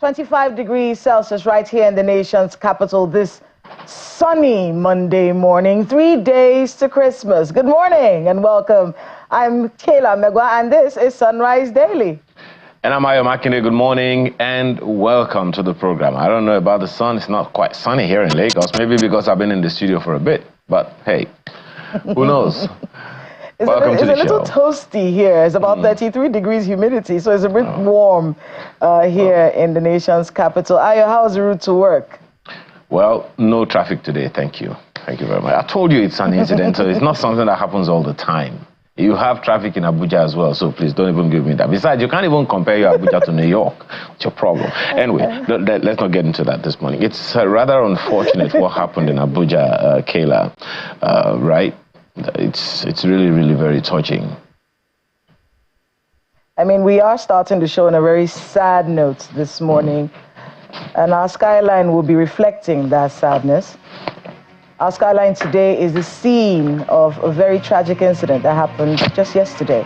25 degrees Celsius right here in the nation's capital this sunny Monday morning, 3 days to Christmas. Good morning and welcome. I'm Kayla Megwa and this is Sunrise Daily. And I'm Ayo Makinde. Good morning and welcome to the program. I don't know about the sun. It's not quite sunny here in Lagos, maybe because I've been in the studio for a bit. But hey, who knows? It's a little toasty here. It's about 33 degrees humidity, so it's a bit warm here in the nation's capital. Ayo, how's the route to work? Well, no traffic today, thank you. Thank you very much. I told you it's an incident, so it's not something that happens all the time. You have traffic in Abuja as well, so please don't even give me that. Besides, you can't even compare your Abuja to New York. What's your problem? Anyway, let's not get into that this morning. It's rather unfortunate what happened in Abuja, Kayla, right? It's really, really very touching. I mean, we are starting the show on a very sad note this morning, and our skyline will be reflecting that sadness. Our skyline today is the scene of a very tragic incident that happened just yesterday.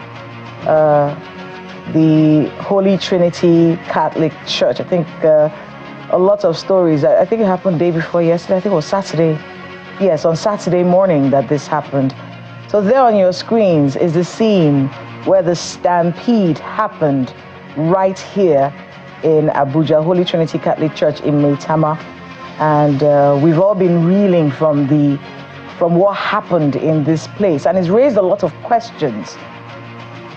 The Holy Trinity Catholic Church, I think a lot of stories. I think it happened the day before yesterday. I think it was Saturday. Yes, on Saturday morning that this happened. So there on your screens is the scene where the Stampede happened right here in Abuja, Holy Trinity Catholic Church in Maitama. And we've all been reeling from what happened in this place. And it's raised a lot of questions.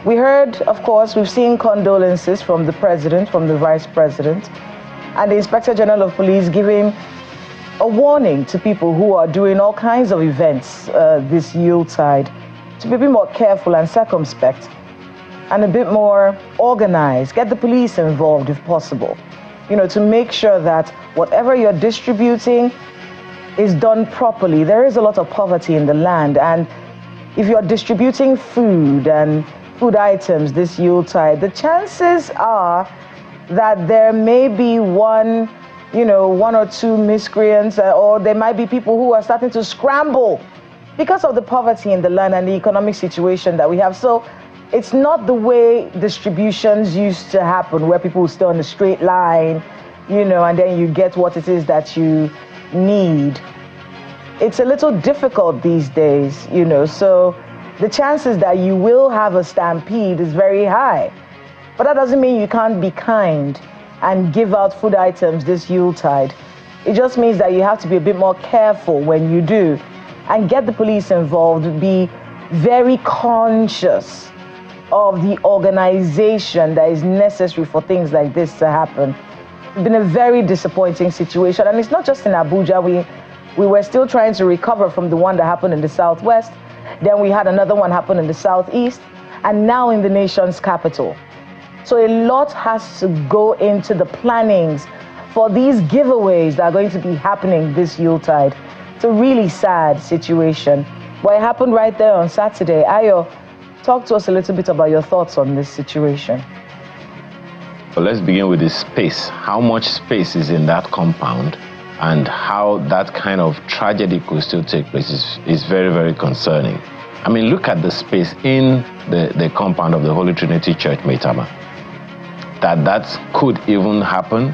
We heard, of course, we've seen condolences from the president, from the vice president, and the Inspector General of Police giving a warning to people who are doing all kinds of events this Yuletide to be a bit more careful and circumspect and a bit more organized. Get the police involved if possible, you know, to make sure that whatever you're distributing is done properly. There is a lot of poverty in the land, and if you're distributing food and food items this Yuletide, the chances are that there may be one or two miscreants, or there might be people who are starting to scramble because of the poverty in the land and the economic situation that we have. So it's not the way distributions used to happen, where people stay on a straight line, and then you get what it is that you need. It's a little difficult these days, so the chances that you will have a stampede is very high. But that doesn't mean you can't be kind and give out food items this Yuletide. It just means that you have to be a bit more careful when you do and get the police involved. Be very conscious of the organization that is necessary for things like this to happen. It's been a very disappointing situation, and it's not just in Abuja. We were still trying to recover from the one that happened in the southwest. Then we had another one happen in the southeast, and now in the nation's capital. So a lot has to go into the plannings for these giveaways that are going to be happening this Yuletide. It's a really sad situation. But it happened right there on Saturday. Ayo, talk to us a little bit about your thoughts on this situation. Well, let's begin with the space. How much space is in that compound, and how that kind of tragedy could still take place is very, very concerning. I mean, look at the space in the compound of the Holy Trinity Church, Maitama. That could even happen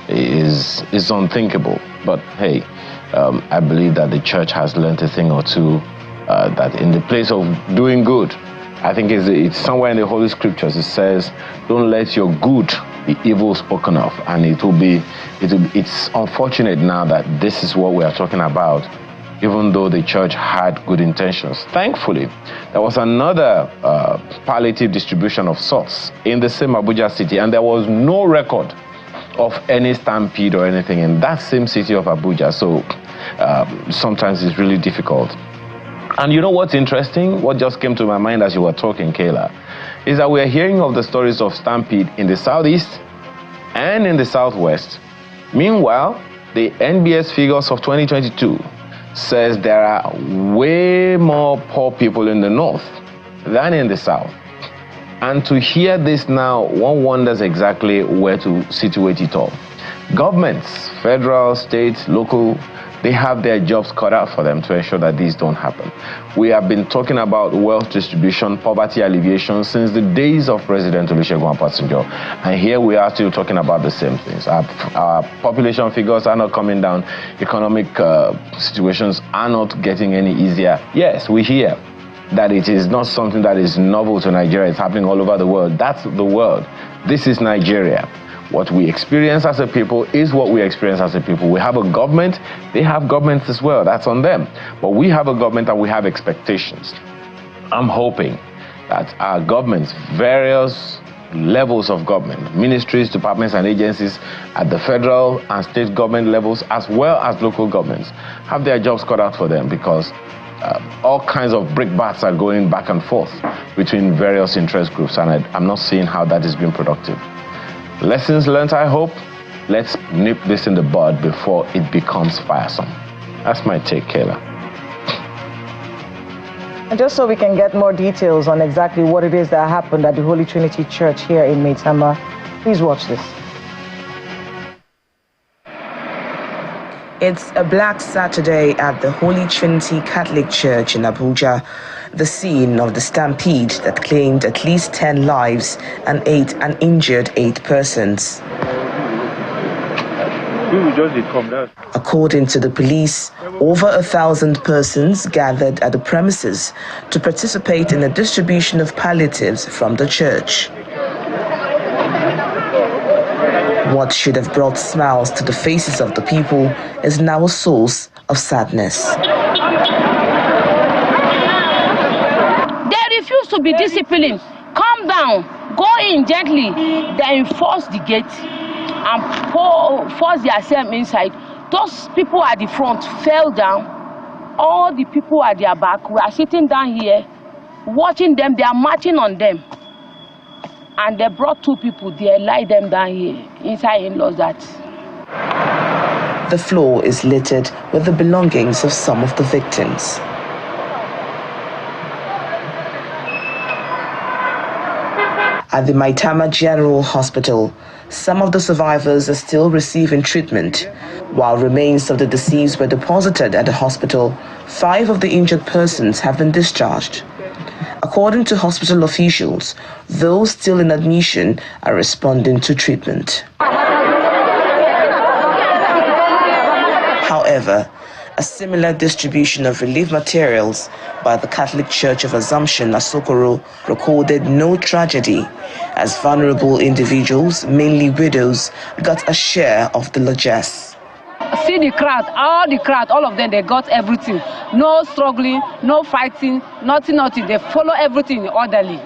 is unthinkable. But hey, I believe that the church has learned a thing or two, that in the place of doing good, I think it's somewhere in the Holy Scriptures, it says, don't let your good be evil spoken of. And it's unfortunate now that this is what we are talking about, even though the church had good intentions. Thankfully, there was another palliative distribution of sorts in the same Abuja city, and there was no record of any stampede or anything in that same city of Abuja. So sometimes it's really difficult. And you know what's interesting? What just came to my mind as you were talking, Kayla, is that we are hearing of the stories of stampede in the southeast and in the southwest. Meanwhile, the NBS figures of 2022 says there are way more poor people in the north than in the south. And to hear this now, one wonders exactly where to situate it all. Governments, federal, state, local, They have their jobs cut out for them to ensure that these don't happen. We have been talking about wealth distribution, poverty alleviation since the days of President Olusegun Obasanjo. And here we are still talking about the same things. Our population figures are not coming down. Economic situations are not getting any easier. Yes, we hear that it is not something that is novel to Nigeria. It's happening all over the world. That's the world. This is Nigeria. What we experience as a people is what we experience as a people. We have a government, they have governments as well. That's on them. But we have a government and we have expectations. I'm hoping that our governments, various levels of government, ministries, departments, and agencies at the federal and state government levels, as well as local governments, have their jobs cut out for them, because all kinds of brickbats are going back and forth between various interest groups, and I'm not seeing how that is being productive. Lessons learned, I hope. Let's nip this in the bud before it becomes firesome. That's my take, Kayla. And just so we can get more details on exactly what it is that happened at the Holy Trinity Church here in Maitama, please watch this. It's a Black Saturday at the Holy Trinity Catholic Church in Abuja, the scene of the stampede that claimed at least 10 lives and injured 8 persons. According to the police, over 1,000 persons gathered at the premises to participate in the distribution of palliatives from the church. What should have brought smiles to the faces of the people is now a source of sadness. They refuse to be disciplined. Calm down, go in gently, then force the gate and force themselves inside. Those people at the front fell down. All the people at their back were sitting down here, watching them. They are marching on them. And they brought 2 people, they lie them down here, inside in-laws that. The floor is littered with the belongings of some of the victims. At the Maitama General Hospital, some of the survivors are still receiving treatment. While remains of the deceased were deposited at the hospital, 5 of the injured persons have been discharged. According to hospital officials, those still in admission are responding to treatment. However, a similar distribution of relief materials by the Catholic Church of Assumption, Asokoro, recorded no tragedy, as vulnerable individuals, mainly widows, got a share of the largesse. See the crowd, all of them, they got everything. No struggling, no fighting, nothing. They follow everything orderly.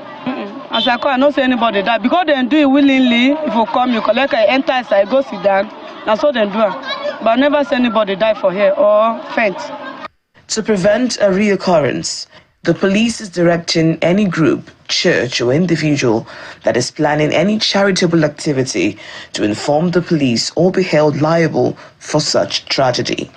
As I call, I don't see anybody die. Because they do it willingly, if you come, you collect, enter inside, go sit down. That's what they do. But I never see anybody die for here or faint. To prevent a reoccurrence, the police is directing any group, church or individual that is planning any charitable activity to inform the police or be held liable for such tragedy.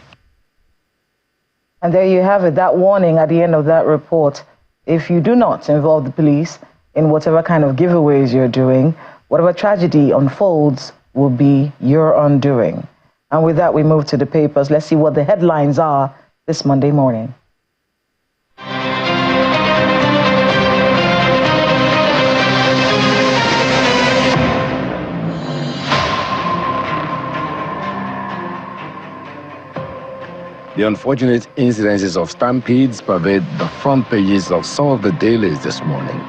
And there you have it, that warning at the end of that report. If you do not involve the police in whatever kind of giveaways you're doing, whatever tragedy unfolds will be your undoing. And with that, we move to the papers. Let's see what the headlines are this Monday morning. The unfortunate incidences of stampedes pervade the front pages of some of the dailies this morning.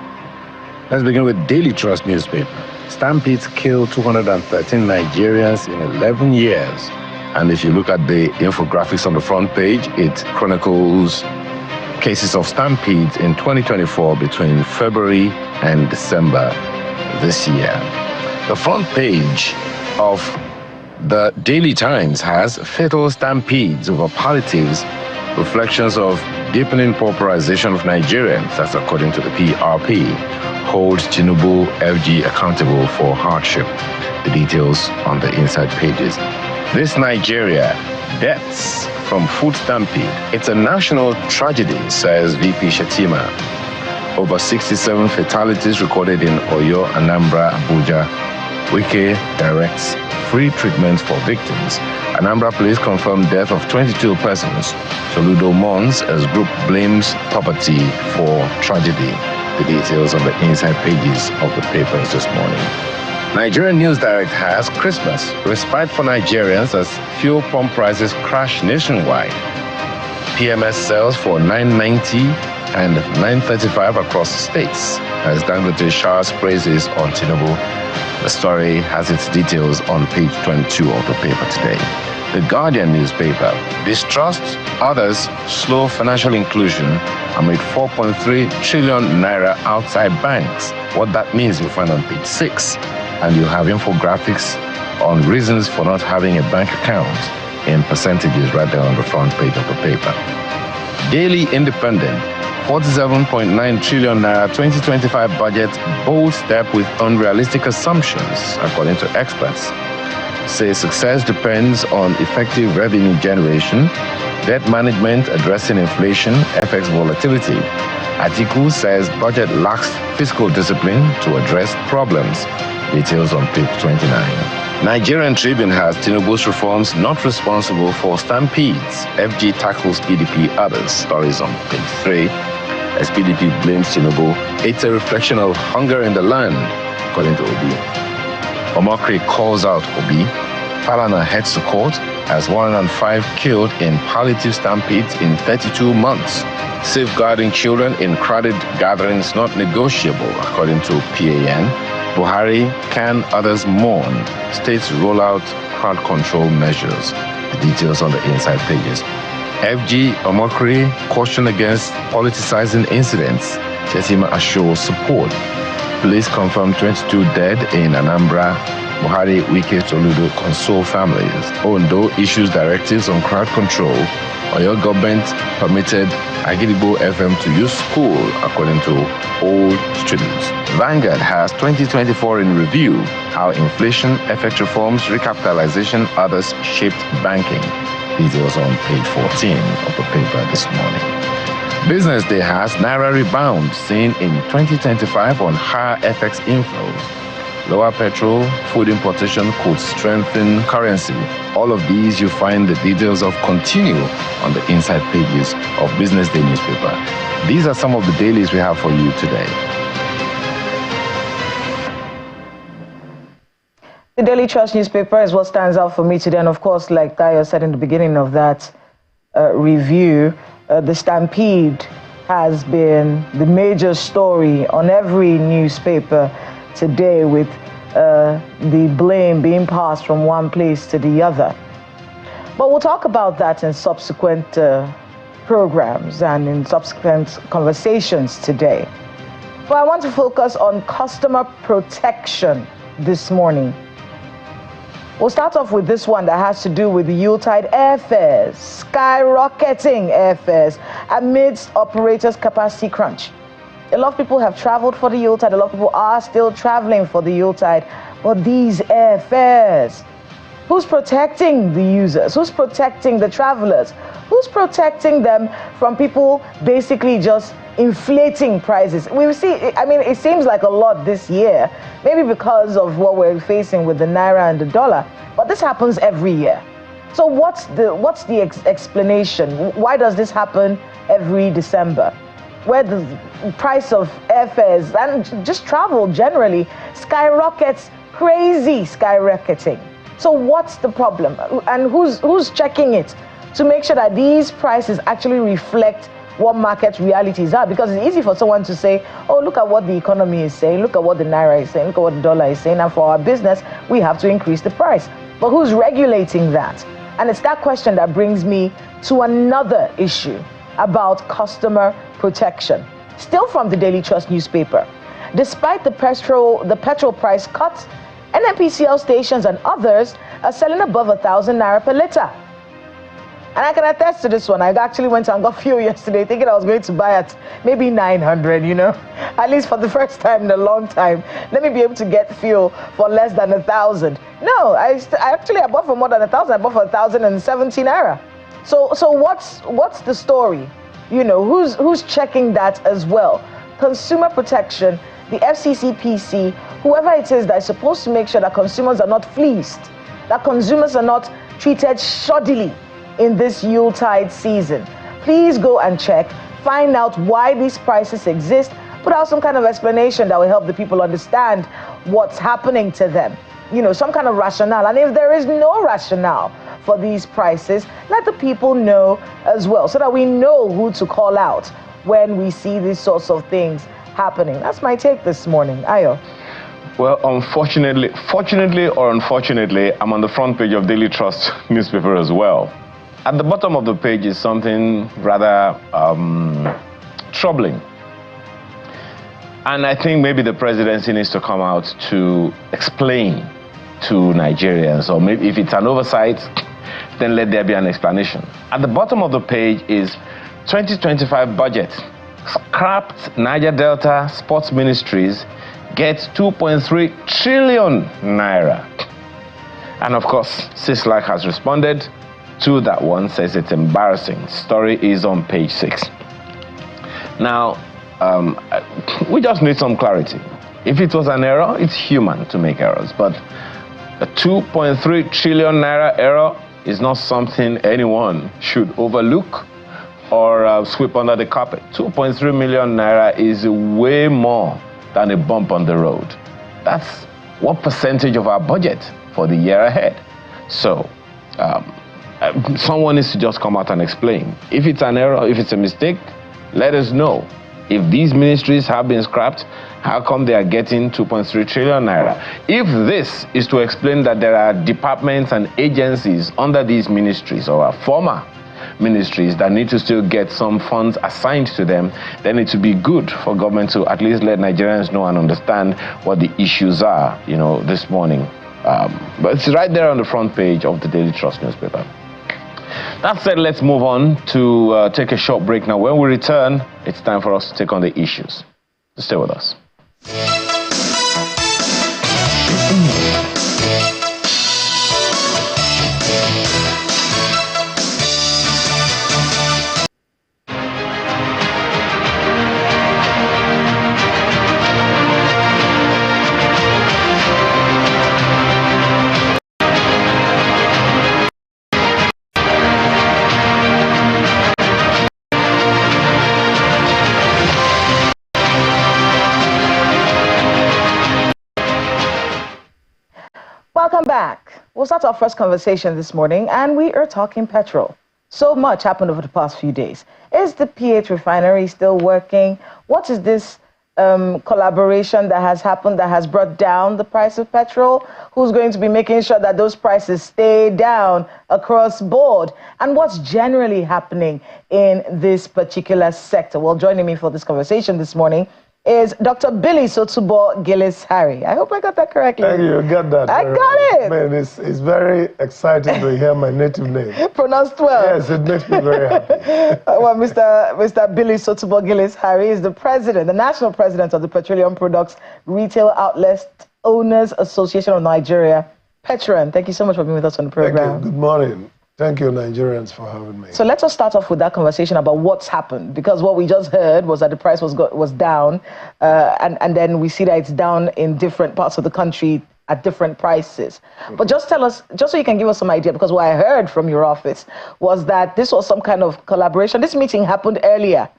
Let's begin with Daily Trust newspaper. Stampedes killed 213 Nigerians in 11 years. And if you look at the infographics on the front page, it chronicles cases of stampedes in 2024 between February and December this year. The front page of the Daily Times has fatal stampedes over palliatives, reflections of deepening pauperization of Nigerians, that's according to the PRP, holds Tinubu FG accountable for hardship. The details on the inside pages. This Nigeria, deaths from food stampede. It's a national tragedy, says VP Shatima. Over 67 fatalities recorded in Oyo, Anambra, Abuja. Wike directs free treatment for victims. Anambra Police confirmed death of 22 persons. Soludo mourns as group blames poverty for tragedy. The details on the inside pages of the papers this morning. Nigerian News Direct has Christmas respite for Nigerians as fuel pump prices crash nationwide. PMS sells for $9.90 and $9.35 across states as Dangote showers praises on Tinubu. The story has its details on page 22 of the paper today. The Guardian newspaper distrusts others slow financial inclusion amid 4.3 trillion naira outside banks. What that means you'll find on page 6. And you have infographics on reasons for not having a bank account in percentages right there on the front page of the paper. Daily Independent, 47.9 trillion naira 2025 budget, bold step with unrealistic assumptions, according to experts. Say success depends on effective revenue generation, debt management addressing inflation, FX volatility. Atiku says budget lacks fiscal discipline to address problems. Details on page 29. Nigerian Tribune has Tinubu's reforms not responsible for stampedes. FG tackles PDP others. Stories on page 3. As PDP blames Tinubu, it's a reflection of hunger in the land, according to Obi. Omokri calls out Obi. Falana heads to court as 105 killed in palliative stampedes in 32 months. Safeguarding children in crowded gatherings not negotiable, according to PAN. Buhari can others mourn. States roll out crowd control measures. The details on the inside pages. FG Omokri caution against politicizing incidents. Chetima assures support. Police confirm 22 dead in Anambra. Buhari, Wike, Soludo console families. Ondo issues directives on crowd control. Oyo government permitted Agidigbo FM to use school, according to old students. Vanguard has 2024 in review, how inflation, FX reforms, recapitalization, others shaped banking. Details on page 14 of the paper this morning. Business Day has Naira rebound seen in 2025 on higher FX inflows. Lower petrol, food importation could strengthen currency. All of these you find the details of continue on the inside pages of Business Day newspaper. These are some of the dailies we have for you today. The Daily Trust newspaper is what stands out for me today. And of course, like Tayo said in the beginning of that review, the Stampede has been the major story on every newspaper today, with the blame being passed from one place to the other. But we'll talk about that in subsequent programs and in subsequent conversations today. But I want to focus on customer protection this morning. We'll start off with this one that has to do with the Yuletide airfares, skyrocketing airfares amidst operators' capacity crunch. A lot of people have traveled for the Yuletide. A lot of people are still traveling for the Yuletide. But these airfares, who's protecting the users? Who's protecting the travelers? Who's protecting them from people basically just inflating prices? We see, I mean, it seems like a lot this year, maybe because of what we're facing with the Naira and the dollar. But this happens every year. So what's the explanation? Why does this happen every December, where the price of airfares and just travel generally skyrockets, crazy skyrocketing? So what's the problem? And who's checking it to make sure that these prices actually reflect what market realities are? Because it's easy for someone to say, oh, look at what the economy is saying, look at what the Naira is saying, look at what the dollar is saying, and for our business, we have to increase the price. But who's regulating that? And it's that question that brings me to another issue about customer protection. Still from the Daily Trust newspaper. Despite the petrol price cuts, NNPCL stations and others are selling above 1,000 Naira per litre. And I can attest to this one. I actually went and got fuel yesterday thinking I was going to buy at maybe 900, you know, at least for the first time in a long time. Let me be able to get fuel for less than 1,000. No, I bought for more than 1,000. I bought for 1,070 Naira. So what's the story? You know, who's checking that as well? Consumer protection, the FCCPC, whoever it is that is supposed to make sure that consumers are not fleeced. that consumers are not treated shoddily in this Yuletide season. Please go and check, find out why these prices exist, put out some kind of explanation that will help the people understand what's happening to them. You know, some kind of rationale. And if there is no rationale for these prices, let the people know as well, so that we know who to call out when we see these sorts of things happening. That's my take this morning. Ayo. Well, fortunately or unfortunately, I'm on the front page of Daily Trust newspaper as well. At the bottom of the page is something rather troubling. And I think maybe the presidency needs to come out to explain to Nigerians, or maybe if it's an oversight, then let there be an explanation. At the bottom of the page is 2025 budget. Scrapped Niger Delta Sports Ministries gets 2.3 trillion naira. And of course, CISLAC has responded to that one, says it's embarrassing. Story is on page 6. Now, we just need some clarity. If it was an error, it's human to make errors, but a 2.3 trillion naira error is not something anyone should overlook or sweep under the carpet. 2.3 million naira is way more than a bump on the road. That's what percentage of our budget for the year ahead. So, someone needs to just come out and explain. If it's an error, if it's a mistake, let us know. If these ministries have been scrapped, how come they are getting 2.3 trillion naira? If this is to explain that there are departments and agencies under these ministries or former ministries that need to still get some funds assigned to them, then it would be good for government to at least let Nigerians know and understand what the issues are, you know, this morning. But it's right there on the front page of the Daily Trust newspaper. That said, let's move on to take a short break now. When we return, it's time for us to take on the issues. So stay with us. Welcome back. We'll start our first conversation this morning, and we are talking petrol. So much happened over the past few days. Is the P8 refinery still working? What is this collaboration that has happened that has brought down the price of petrol? Who's going to be making sure that those prices stay down across board? And what's generally happening in this particular sector? Well, joining me for this conversation this morning is Dr. Billy Sotubo Gillis-Harry. I hope I got that correctly. Thank you, you got that. I got it. Man, it's very exciting to hear my native name. Pronounced well. Yes, it makes me very happy. Well, Mr. Billy Sotubo Gillis-Harry is the president, the national president of the Petroleum Products Retail Outlets Owners Association of Nigeria, PETROAN. Thank you so much for being with us on the program. Thank you. Good morning. Thank you, Nigerians, for having me. So let us start off with that conversation about what's happened, because what we just heard was that the price was down, and then we see that it's down in different parts of the country at different prices. But just tell us, just so you can give us some idea, because what I heard from your office was that this was some kind of collaboration. This meeting happened earlier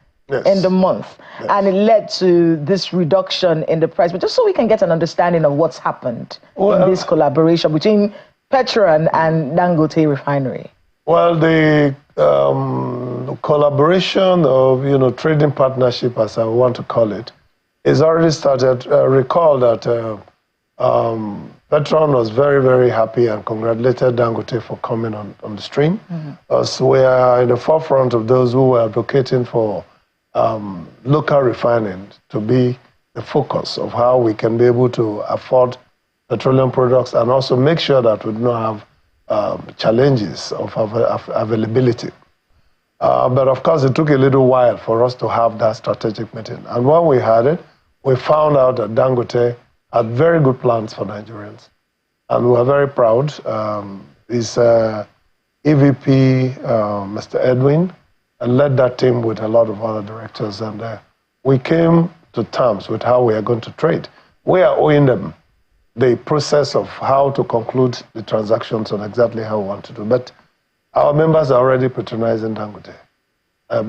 in the month, and it led to this reduction in the price. But just so we can get an understanding of what's happened in this collaboration between PETROAN and Dangote Refinery. Well, the collaboration of, trading partnership, as I want to call it, is already started. Recall that PETROAN was very, very happy and congratulated Dangote for coming on the stream. As we are in the forefront of those who were advocating for local refining to be the focus of how we can be able to afford petroleum products and also make sure that we do not have challenges of availability. But of course, it took a little while for us to have that strategic meeting. And when we had it, we found out that Dangote had very good plans for Nigerians. And we were very proud. His EVP, Mr. Edwin, led that team with a lot of other directors. And we came to terms with how we are going to trade. We are owing them the process of how to conclude the transactions on exactly how we want to do. But our members are already patronizing Dangote,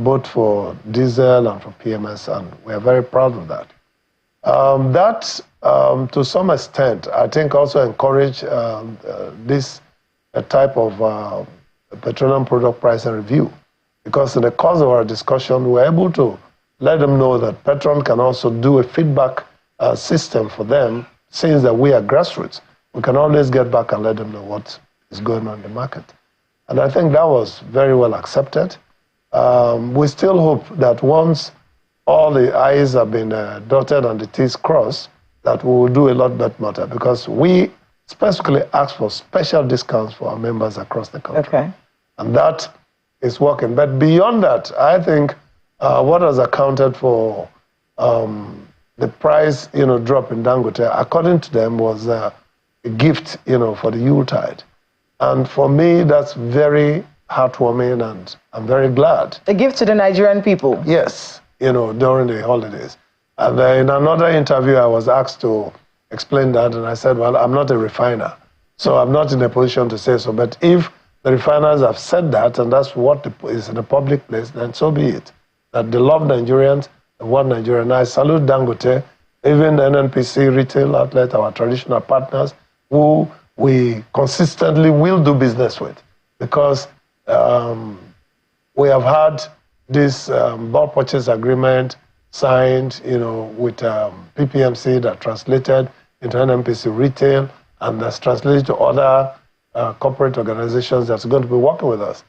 both for diesel and for PMS, and we are very proud of that. To some extent, I think also encourage this type of petroleum product pricing review, because in the course of our discussion, we were able to let them know that PETROAN can also do a feedback system for them, since that we are grassroots. We can always get back and let them know what is going on in the market. And I think that was very well accepted. We still hope that once all the I's have been dotted and the T's crossed, that we will do a lot better, because we specifically ask for special discounts for our members across the country. Okay. And that is working. But beyond that, I think what has accounted for the price, drop in Dangote, according to them, was a gift, for the Yuletide. And for me, that's very heartwarming, and I'm very glad. A gift to the Nigerian people? Yes, during the holidays. And in another interview, I was asked to explain that, and I said, well, I'm not a refiner, so I'm not in a position to say so. But if the refiners have said that, and that's what is in the public place, then so be it. That they love Nigerians, they want Nigeria. And I salute Dangote, even the NNPC retail outlet, our traditional partners, who we consistently will do business with, because we have had this bulk purchase agreement signed, with PPMC that translated into NNPC retail, and that's translated to other corporate organizations that's going to be working with us.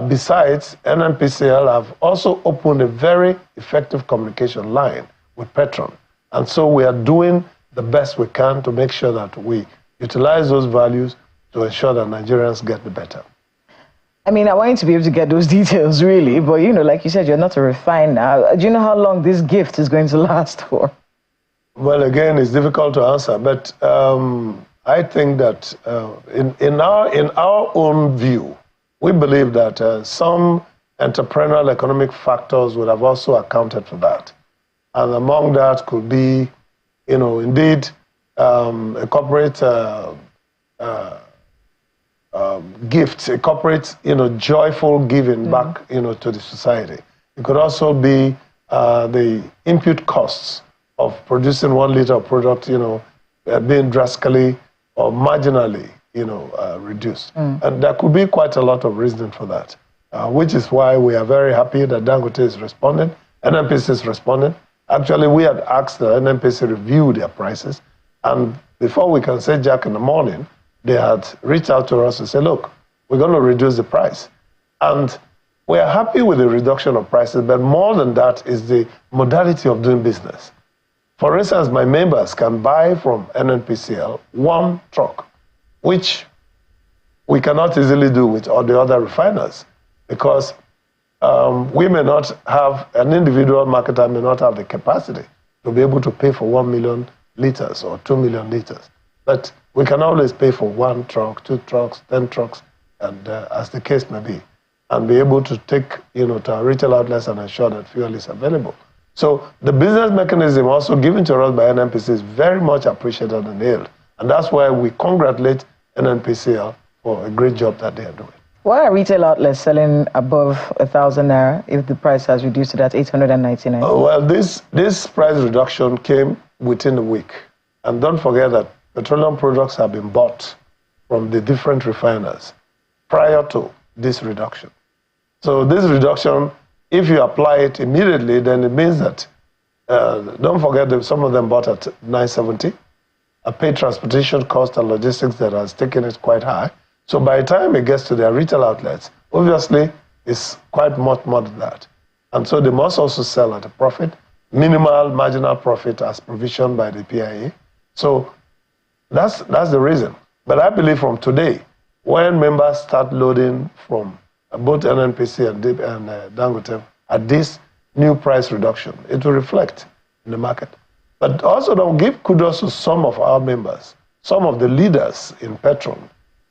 Besides, NNPCL have also opened a very effective communication line with PETROAN. And so we are doing the best we can to make sure that we utilize those values to ensure that Nigerians get the better. I mean, I want you to be able to get those details, really. But, like you said, you're not a refiner. Do you know how long this gift is going to last for? Well, again, it's difficult to answer. But I think that in our own view, we believe that some entrepreneurial economic factors would have also accounted for that. And among that could be, indeed, a corporate gift, a corporate, joyful giving back, to the society. It could also be the input costs of producing 1 liter of product, being drastically or marginally, reduced. And there could be quite a lot of reason for that, which is why we are very happy that Dangote is responding, NNPC is responding. Actually, we had asked the NNPC review their prices, and before we can say Jack in the morning, they had reached out to us and said, look, we're going to reduce the price. And we are happy with the reduction of prices, but more than that is the modality of doing business. For instance, my members can buy from NNPCL 1 truck, which we cannot easily do with all the other refiners, because we may not have, an individual marketer may not have the capacity to be able to pay for 1 million liters or 2 million liters. But we can always pay for 1 truck, 2 trucks, 10 trucks, and as the case may be, and be able to take, to our retail outlets and ensure that fuel is available. So the business mechanism also given to us by NNPC is very much appreciated and hailed. And that's why we congratulate NNPCL for a great job that they are doing. Why are retail outlets selling above 1,000 naira if the price has reduced to that 899? Well, this price reduction came within a week. And don't forget that petroleum products have been bought from the different refiners prior to this reduction. So this reduction, if you apply it immediately, then it means that, don't forget that some of them bought at 970. A paid transportation cost and logistics that has taken it quite high. So by the time it gets to their retail outlets, obviously it's quite much more than that. And so they must also sell at a profit, minimal marginal profit as provisioned by the PIA. So that's the reason. But I believe from today, when members start loading from both NNPC and Dangote at this new price reduction, it will reflect in the market. But also don't give kudos to some of our members, some of the leaders in PETROAN,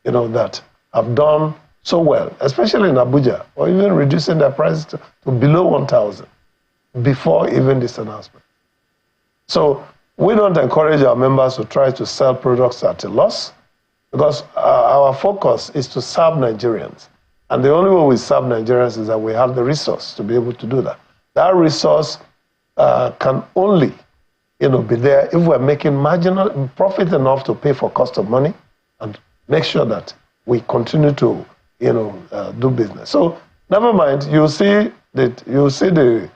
that have done so well, especially in Abuja, or even reducing their prices to below 1,000 before even this announcement. So we don't encourage our members to try to sell products at a loss, because our focus is to serve Nigerians. And the only way we serve Nigerians is that we have the resource to be able to do that. That resource can only be there if we're making marginal profit enough to pay for cost of money and make sure that we continue to do business. So never mind, you'll see the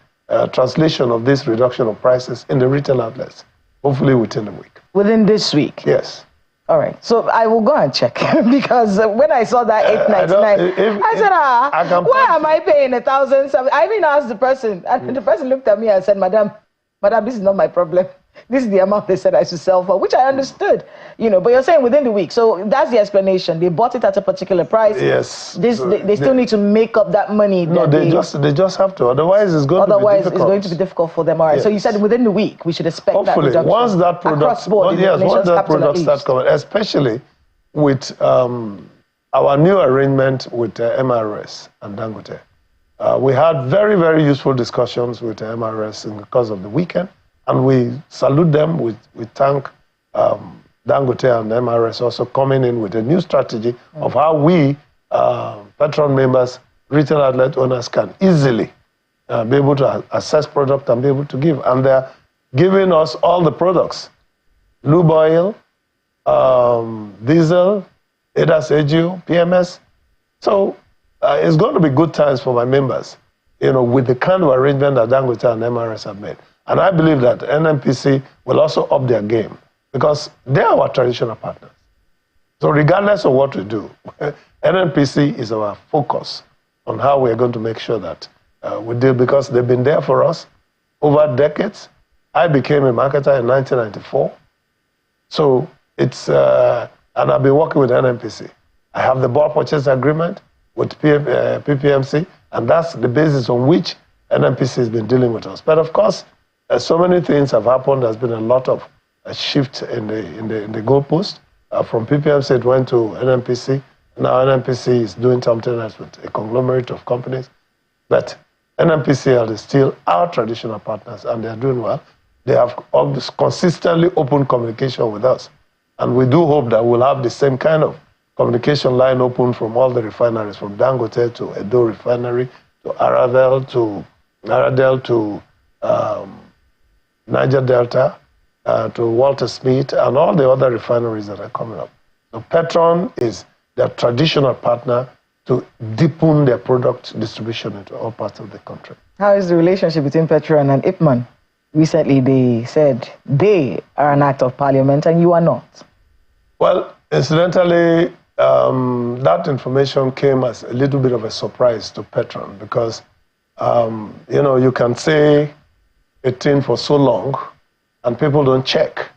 translation of this reduction of prices in the retail outlets, hopefully within a week. Within this week? Yes. All right, so I will go and check because when I saw that 899, I said, why am I paying 1,000? I even asked the person, and the person looked at me and said, Madam, this is not my problem. This is the amount they said I should sell for, which I understood, but you're saying within the week. So that's the explanation. They bought it at a particular price. Yes. They still need to make up that money. No, they just have to. Otherwise, it's going to be difficult. Otherwise, it's going to be difficult for them. All right. Yes. So you said within the week, we should expect hopefully, that reduction. Once that product, once that product starts coming, especially with our new arrangement with MRS and Dangote. We had very, very useful discussions with MRS in the course of the weekend. And we salute them, we thank Dangote and MRS also coming in with a new strategy of how we, PETROAN members, retail outlet owners can easily be able to assess product and be able to give. And they're giving us all the products, lube oil, diesel, ADAS, AGU, PMS. So it's going to be good times for my members, with the kind of arrangement that Dangote and MRS have made. And I believe that NNPC will also up their game because they are our traditional partners. So regardless of what we do, NNPC is our focus on how we're going to make sure that we deal, because they've been there for us over decades. I became a marketer in 1994. So it's, and I've been working with NNPC. I have the bulk purchase agreement with PPMC, and that's the basis on which NNPC has been dealing with us. But of course, so many things have happened. There's been a lot of shift in the goalpost. From PPMC, it went to NNPC. Now NNPC is doing something else with a conglomerate of companies. But NNPC are still our traditional partners, and they're doing well. They have always consistently open communication with us. And we do hope that we'll have the same kind of communication line open from all the refineries, from Dangote to Edo Refinery, to Aradel, to Niger Delta, to Walter Smith, and all the other refineries that are coming up. So PETROAN is their traditional partner to deepen their product distribution into all parts of the country. How is the relationship between PETROAN and IPMAN? Recently, they said they are an act of parliament and you are not. Well, incidentally, that information came as a little bit of a surprise to PETROAN because, you can say a thing for so long and people don't check.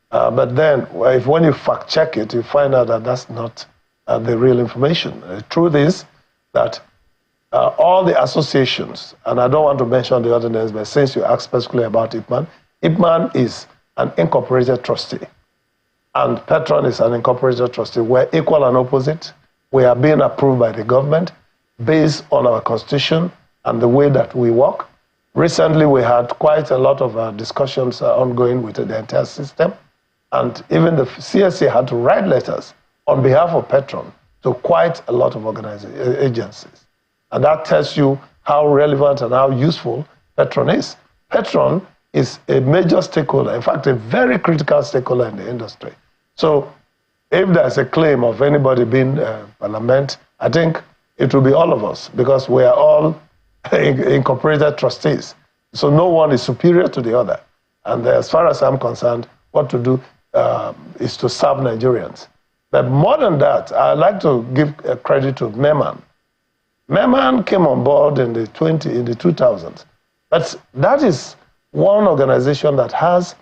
But then, when you fact check it, you find out that that's not the real information. The truth is that all the associations, and I don't want to mention the other names, but since you asked specifically about IPMAN, IPMAN is an incorporated trustee, and PETROAN is an incorporated trustee. We're equal and opposite. We are being approved by the government based on our constitution and the way that we work. Recently, we had quite a lot of discussions ongoing with the entire system, and even the CSA had to write letters on behalf of PETROAN to quite a lot of agencies. And that tells you how relevant and how useful PETROAN is. PETROAN is a major stakeholder, in fact, a very critical stakeholder in the industry. So if there's a claim of anybody being parliament, I think it will be all of us, because we are all incorporated trustees. So no one is superior to the other. And as far as I'm concerned, what to do is to serve Nigerians. But more than that, I'd like to give credit to MEMAN. MEMAN came on board in the 2000s. But that is one organization that has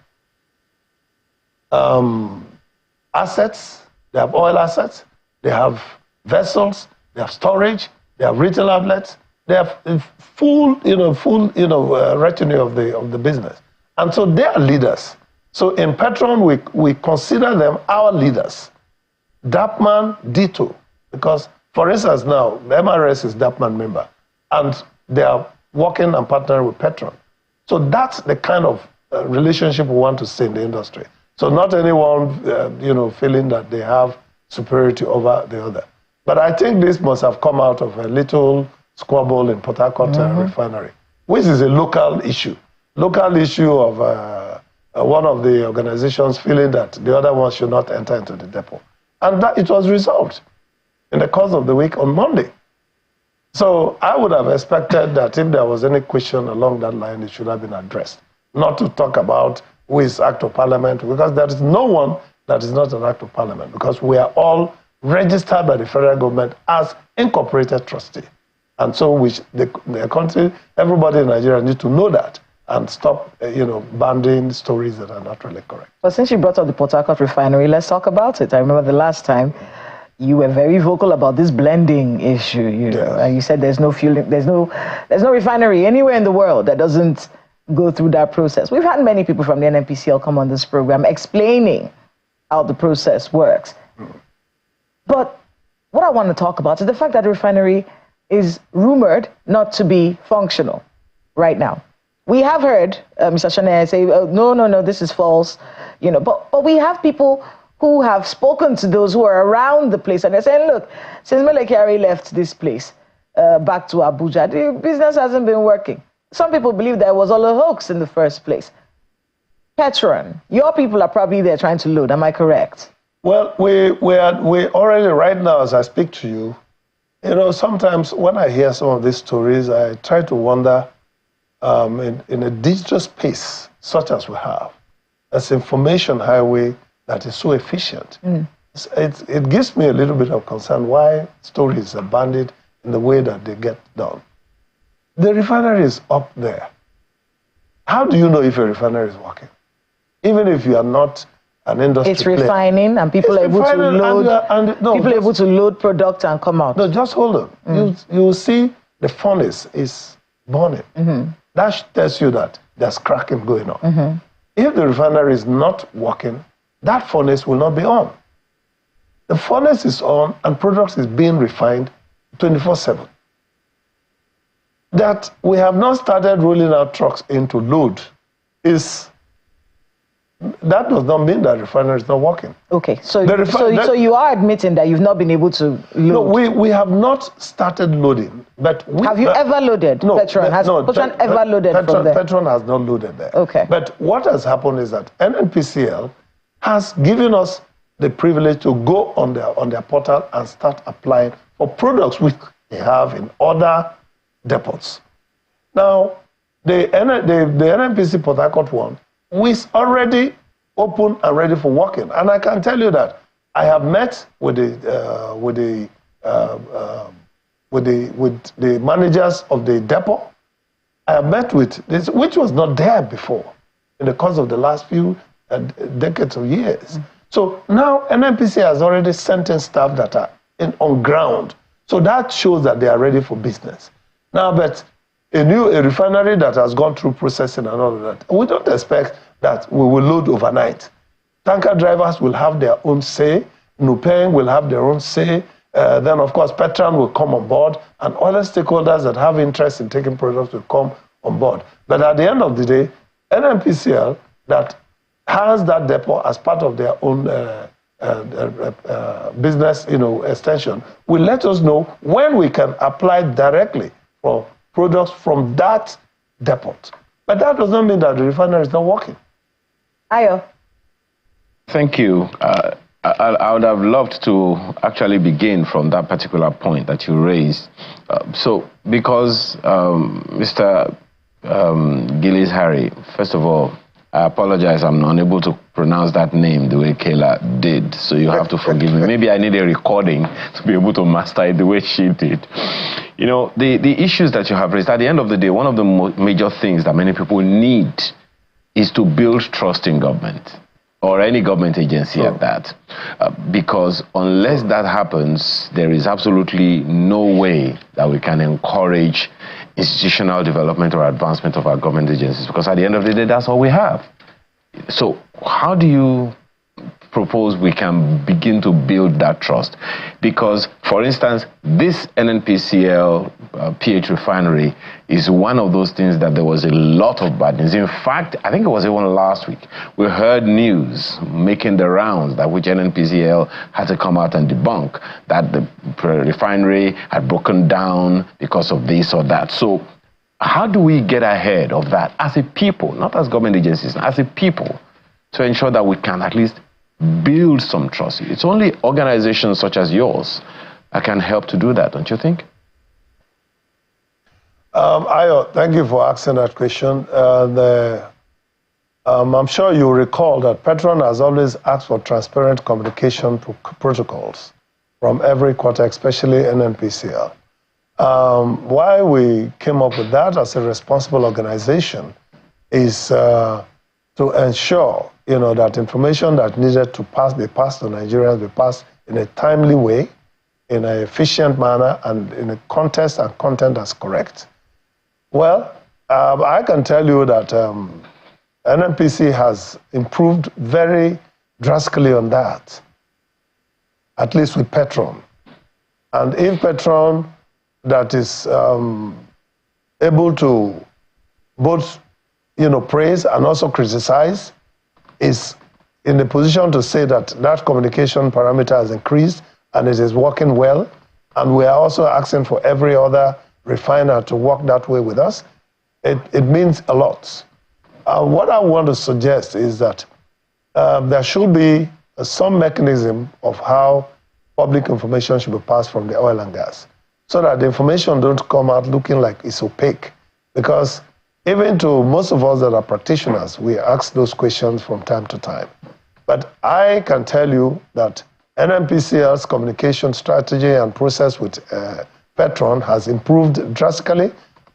assets. They have oil assets, they have vessels, they have storage, they have retail outlets, they have full retinue of the business. And so they are leaders. So in PETROAN, we consider them our leaders. DAPMAN, ditto, because for instance now, MRS is DAPMAN member, and they are working and partnering with PETROAN. So that's the kind of relationship we want to see in the industry. So not anyone, feeling that they have superiority over the other. But I think this must have come out of a little squabble in Port Harcourt Refinery, which is a local issue. Local issue of one of the organizations feeling that the other one should not enter into the depot. And that it was resolved in the course of the week on Monday. So I would have expected that if there was any question along that line, it should have been addressed. Not to talk about who is Act of Parliament, because there is no one that is not an Act of Parliament, because we are all registered by the federal government as incorporated trustee. And so the country, everybody in Nigeria needs to know that and stop, banding stories that are not really correct. Well, since you brought up the Port Harcourt Refinery, let's talk about it. I remember the last time you were very vocal about this blending issue, know, and you said there's no fueling, there's no refinery anywhere in the world that doesn't go through that process. We've had many people from the NNPCL come on this program explaining how the process works. But what I want to talk about is the fact that the refinery is rumored not to be functional right now. We have heard Mr. Shane say, oh, no, this is false, but we have people who have spoken to those who are around the place, and they're saying, look, since Mele Kyari left this place back to Abuja, the business hasn't been working. Some people believe that it was all a hoax in the first place. PETROAN, your people are probably there trying to load, am I correct? Well, we already, right now, as I speak to you, sometimes when I hear some of these stories, I try to wonder, in a digital space such as we have, as information highway that is so efficient, it gives me a little bit of concern why stories are banded in the way that they get done. The refinery is up there. How do you know if a refinery is working? Even if you are not an industry It's refining player. And people are able to load, people are able to load product and come out. No, just hold on. You will see the furnace is burning. That tells you that there's cracking going on. If the refinery is not working, that furnace will not be on. The furnace is on and product is being refined 24/7. That we have not started rolling out trucks in to load that does not mean that the refinery is not working. Okay, so you are admitting that you've not been able to load? No, we have not started loading, but have you ever loaded? No, PETROAN has PETROAN ever loaded from there? PETROAN has not loaded there. Okay. But what has happened is that NNPCL has given us the privilege to go on their portal and start applying for products which they have in other depots. Now, the NNPC Port Harcourt one is already open and ready for working. And I can tell you that I have met with the managers of the depot. I have met with this, which was not there before in the course of the last few decades of years. So now NNPC has already sent in staff that are on ground. So that shows that they are ready for business. Now, but a refinery that has gone through processing and all of that, we don't expect that we will load overnight. Tanker drivers will have their own say, Nupeng will have their own say, then of course PETROAN will come on board, and other stakeholders that have interest in taking products will come on board. But at the end of the day, NNPCL that has that depot as part of their own business extension will let us know when we can apply directly for products from that depot. But that does not mean that the refinery is not working. Ayo. Thank you. I would have loved to actually begin from that particular point that you raised. Because Mr. Gillis Harry, first of all, I apologize, I'm unable to pronounce that name the way Kayla did, so you have to forgive me. Maybe I need a recording to be able to master it the way she did. The issues that you have raised, at the end of the day, one of the major things that many people need is to build trust in government, or any government agency at that. Because unless that happens, there is absolutely no way that we can encourage institutional development or advancement of our government agencies, because at the end of the day, that's all we have. So how do you propose we can begin to build that trust? Because, for instance, this NNPCL PH refinery is one of those things that there was a lot of bad news. In fact, I think it was even last week, we heard news making the rounds that which NNPCL had to come out and debunk that the refinery had broken down because of this or that. So how do we get ahead of that as a people, not as government agencies, as a people, to ensure that we can at least build some trust? It's only organizations such as yours that can help to do that, don't you think? Ayo, thank you for asking that question. I'm sure you recall that PETROAN has always asked for transparent communication protocols from every quarter, especially NNPCL. Why we came up with that as a responsible organization is to ensure, that information that needed to be passed to Nigerians be passed in a timely way, in an efficient manner, and in a context and content that's correct. Well, I can tell you that NNPC has improved very drastically on that, at least with PETROAN. And if PETROAN that is able to both, praise and also criticize is in the position to say that that communication parameter has increased and it is working well. And we are also asking for every other refiner to work that way with us. It means a lot. What I want to suggest is that there should be some mechanism of how public information should be passed from the oil and gas, so that the information don't come out looking like it's opaque. Because even to most of us that are practitioners, we ask those questions from time to time. But I can tell you that NNPCL's communication strategy and process with PETROAN has improved drastically.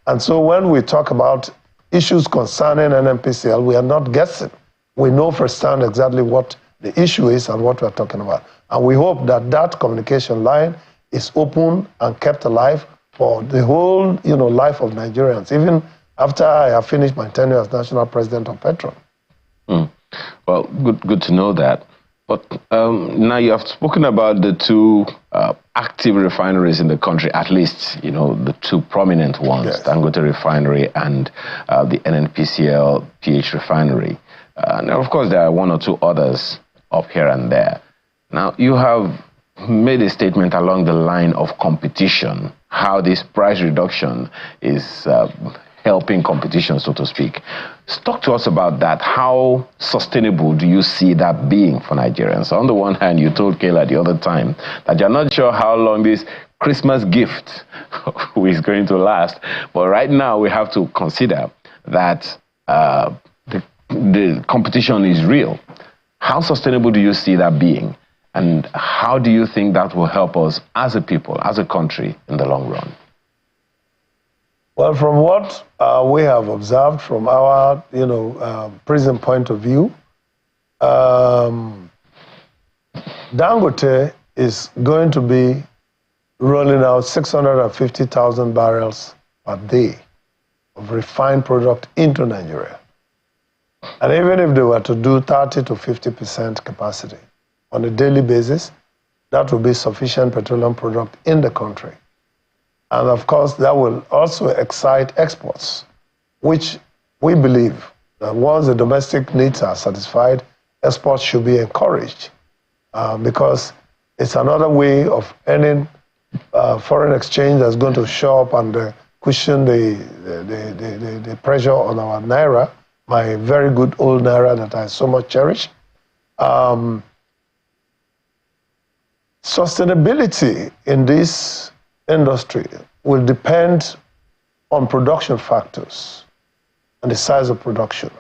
And so when we talk about issues concerning NNPCL, we are not guessing. We know firsthand exactly what the issue is and what we're talking about. And we hope that that communication line is open and kept alive for the whole, life of Nigerians, even after I have finished my tenure as national president of PETROAN. Well, good to know that. But now you have spoken about the two active refineries in the country, at least, the two prominent ones, yes. Dangote Refinery and the NNPCL PH Refinery. Now, of course, there are one or two others up here and there. Now, you have made a statement along the line of competition, how this price reduction is helping competition, so to speak. Talk to us about that. How sustainable do you see that being for Nigerians? On the one hand, you told Kayla the other time that you're not sure how long this Christmas gift is going to last. But right now, we have to consider that the competition is real. How sustainable do you see that being? And how do you think that will help us as a people, as a country, in the long run? Well, from what we have observed from our, prison point of view, Dangote is going to be rolling out 650,000 barrels per day of refined product into Nigeria. And even if they were to do 30 to 50% capacity on a daily basis, that will be sufficient petroleum product in the country. And of course, that will also excite exports, which we believe that once the domestic needs are satisfied, exports should be encouraged because it's another way of earning foreign exchange that's going to show up and cushion the pressure on our naira, my very good old naira that I so much cherish. Sustainability in this industry will depend on production factors and the size of production.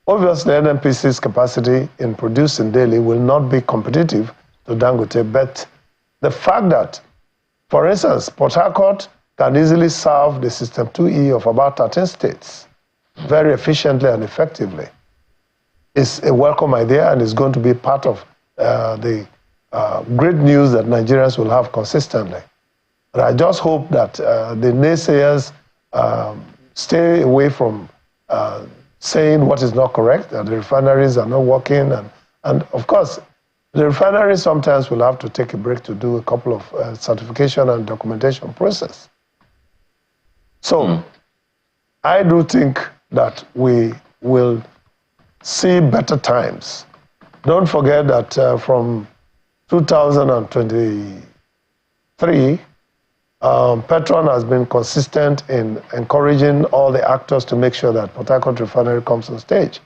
Obviously, NNPC's capacity in producing daily will not be competitive to Dangote, but the fact that, for instance, Port Harcourt can easily serve the System 2E of about 13 states very efficiently and effectively is a welcome idea and is going to be part of the great news that Nigerians will have consistently. But I just hope that the naysayers stay away from saying what is not correct, that the refineries are not working. And of course, The refinery sometimes will have to take a break to do a couple of certification and documentation process. So I do think that we will see better times. Don't forget that from 2023, PETROAN has been consistent in encouraging all the actors to make sure that Port Harcourt Refinery comes on stage.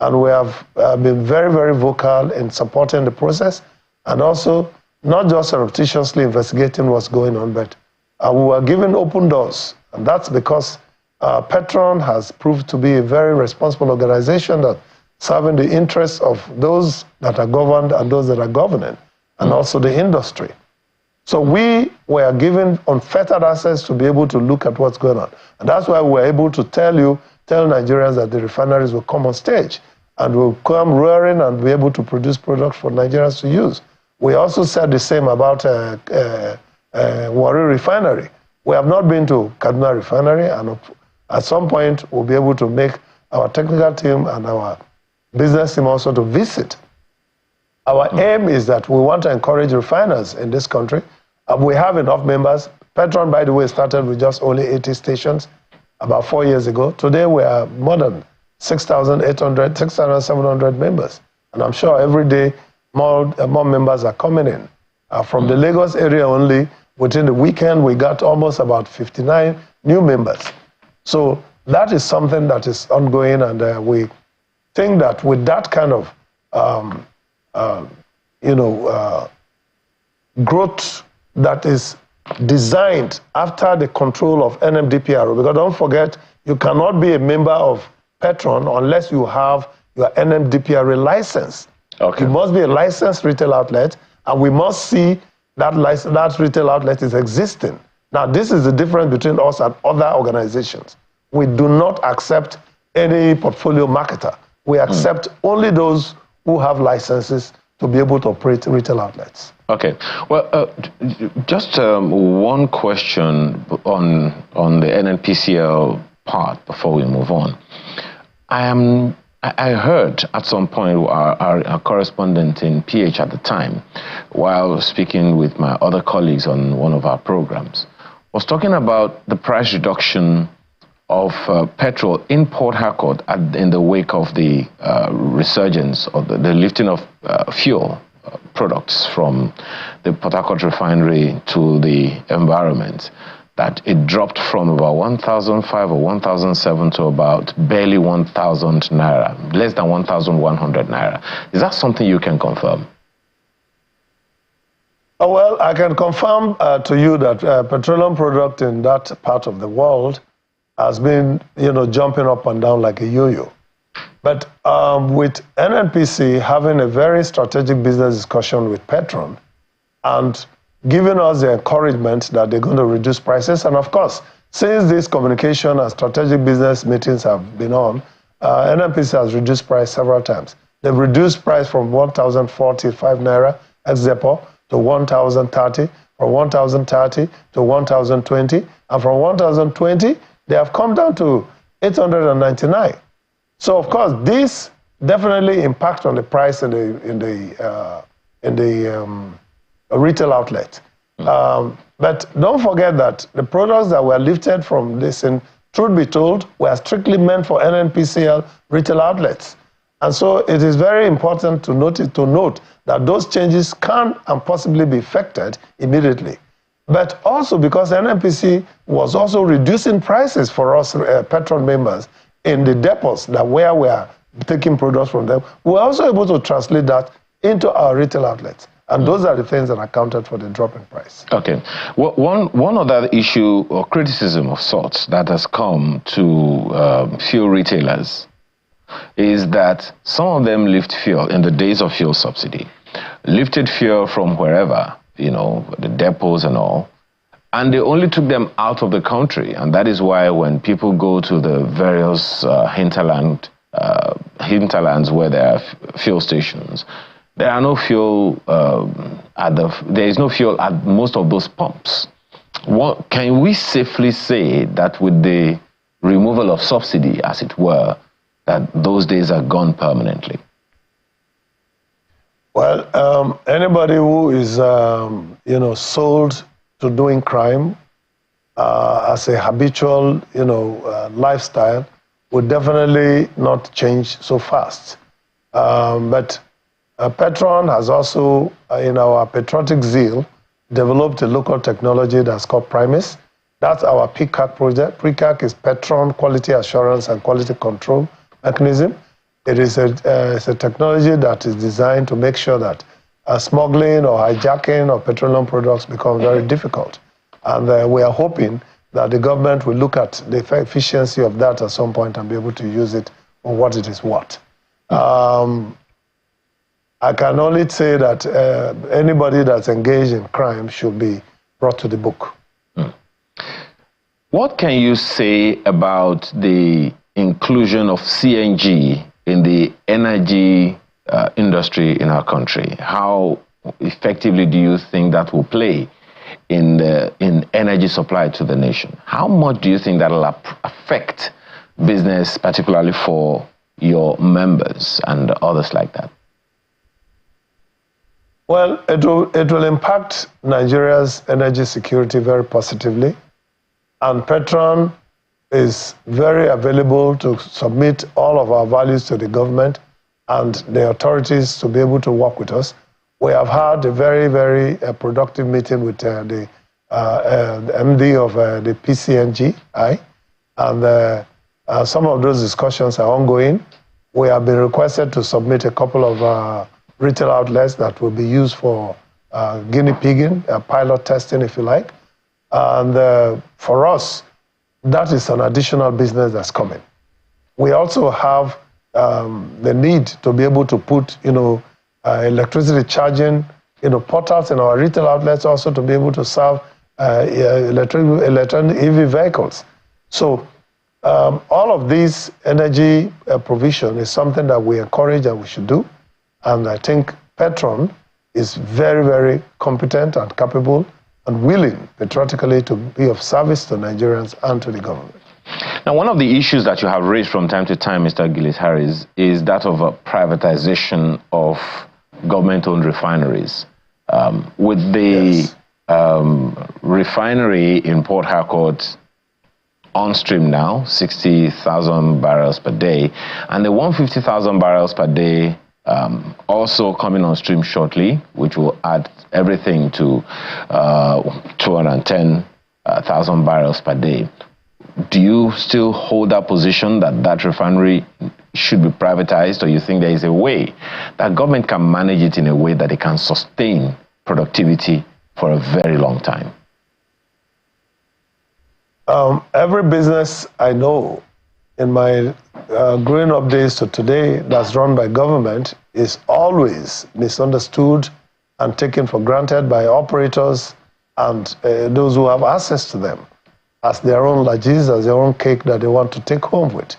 And we have been very, very vocal in supporting the process, and also not just surreptitiously investigating what's going on, but we were given open doors. And that's because PETROAN has proved to be a very responsible organization that serving the interests of those that are governed and those that are governing, and also the industry. So we were given unfettered access to be able to look at what's going on. And that's why we're able to tell Nigerians that the refineries will come on stage and will come roaring and be able to produce products for Nigerians to use. We also said the same about Warri Refinery. We have not been to Kaduna Refinery, and at some point we'll be able to make our technical team and our business team also to visit. Our aim is that we want to encourage refiners in this country. We have enough members. PETROAN, by the way, started with just only 80 stations about 4 years ago. Today, we are more than 6,800, 6,700 members. And I'm sure every day more members are coming in. From the Lagos area only, within the weekend, we got almost about 59 new members. So that is something that is ongoing, and we think that with that kind of growth that is designed after the control of NMDPRO, because don't forget, you cannot be a member of PETROAN unless you have your NMDPRO license. Okay. You must be a licensed retail outlet, and we must see that retail outlet is existing. Now, this is the difference between us and other organizations. We do not accept any portfolio marketer. We accept only those who have licenses to be able to operate retail outlets. Okay. Well, just one question on the NNPCL part before we move on. I heard at some point our correspondent in PH at the time, while speaking with my other colleagues on one of our programs, was talking about the price reduction of petrol in Port Harcourt in the wake of the resurgence of the lifting of fuel products from the Port Harcourt refinery to the environment, that it dropped from about 1,005 or 1,007 to about barely 1,000 naira, less than 1,100 naira. Is that something you can confirm? Well, I can confirm to you that petroleum product in that part of the world has been, jumping up and down like a yo-yo. But with NNPC having a very strategic business discussion with PETROAN and giving us the encouragement that they're going to reduce prices, and of course, since this communication and strategic business meetings have been on, NNPC has reduced price several times. They've reduced price from 1,045 naira ex-depot to 1,030, from 1,030 to 1,020, and from 1,020, they have come down to 899. So, of course, this definitely impacts on the price in the retail outlet. But don't forget that the products that were lifted from this, and truth be told, were strictly meant for NNPCL retail outlets. And so it is very important to note that those changes can and possibly be effected immediately. But also because NNPC was also reducing prices for us PETROAN members in the depots where we are taking products from them, we're also able to translate that into our retail outlets. And those are the things that accounted for the drop in price. Okay. Well, one other issue or criticism of sorts that has come to fuel retailers is that some of them lift fuel in the days of fuel subsidy, lifted fuel from wherever, the depots and all, and they only took them out of the country. And that is why when people go to the various hinterlands where there are fuel stations, there are no fuel there is no fuel at most of those pumps. Can we safely say that with the removal of subsidy, as it were, that those days are gone permanently? Well, anybody who is, sold to doing crime as a habitual, lifestyle would definitely not change so fast. But PETROAN has also, in our patriotic zeal, developed a local technology that's called Primus. That's our PCAC project. PCAC is PETROAN Quality Assurance and Quality Control Mechanism. It is it's a technology that is designed to make sure that smuggling or hijacking of petroleum products become very difficult. And we are hoping that the government will look at the efficiency of that at some point and be able to use it for what it is worth. I can only say that anybody that's engaged in crime should be brought to the book. What can you say about the inclusion of CNG in the energy industry in our country? How effectively do you think that will play in energy supply to the nation? How much do you think that will affect business, particularly for your members and others like that? Well, it will impact Nigeria's energy security very positively. And PETROAN is very available to submit all of our values to the government and the authorities to be able to work with us. We have had a very, very productive meeting with the MD of the PCNG, and some of those discussions are ongoing. We have been requested to submit a couple of retail outlets that will be used for guinea pigging, pilot testing, if you like. And for us, that is an additional business that's coming. We also have the need to be able to put, electricity charging, portals in our retail outlets, also to be able to serve electronic EV vehicles. So all of these energy provision is something that we encourage and we should do. And I think PETROAN is very, very competent and capable and willing, patriotically, to be of service to Nigerians and to the government. Now, one of the issues that you have raised from time to time, Mr. Gillis-Harris, is that of a privatization of government-owned refineries. With the refinery in Port Harcourt on stream now, 60,000 barrels per day, and the 150,000 barrels per day also coming on stream shortly, which will add everything to 210,000 barrels per day. Do you still hold that position that that refinery should be privatized, or you think there is a way that government can manage it in a way that it can sustain productivity for a very long time? Every business I know in my growing up days to today that's run by government is always misunderstood and taken for granted by operators and those who have access to them as their own lodges, as their own cake that they want to take home with.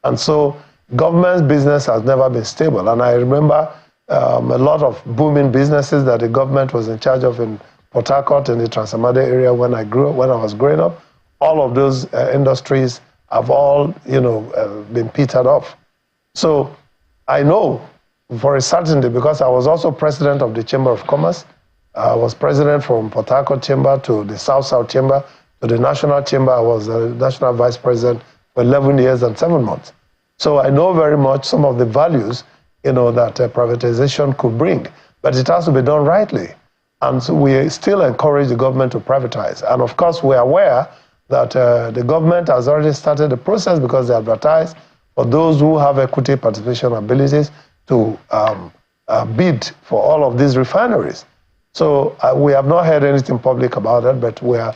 And so government's business has never been stable. And I remember a lot of booming businesses that the government was in charge of in Port Harcourt in the Transamade area when I was growing up. All of those industries have all, been petered off. So I know for a certainty, because I was also president of the Chamber of Commerce. I was president from Port Harcourt Chamber to the South-South Chamber to the National Chamber. I was the National Vice President for 11 years and 7 months. So I know very much some of the values, that privatization could bring, but it has to be done rightly. And so we still encourage the government to privatize. And of course, we're aware that the government has already started the process because they advertise for those who have equity participation abilities to bid for all of these refineries. So we have not heard anything public about it, but we are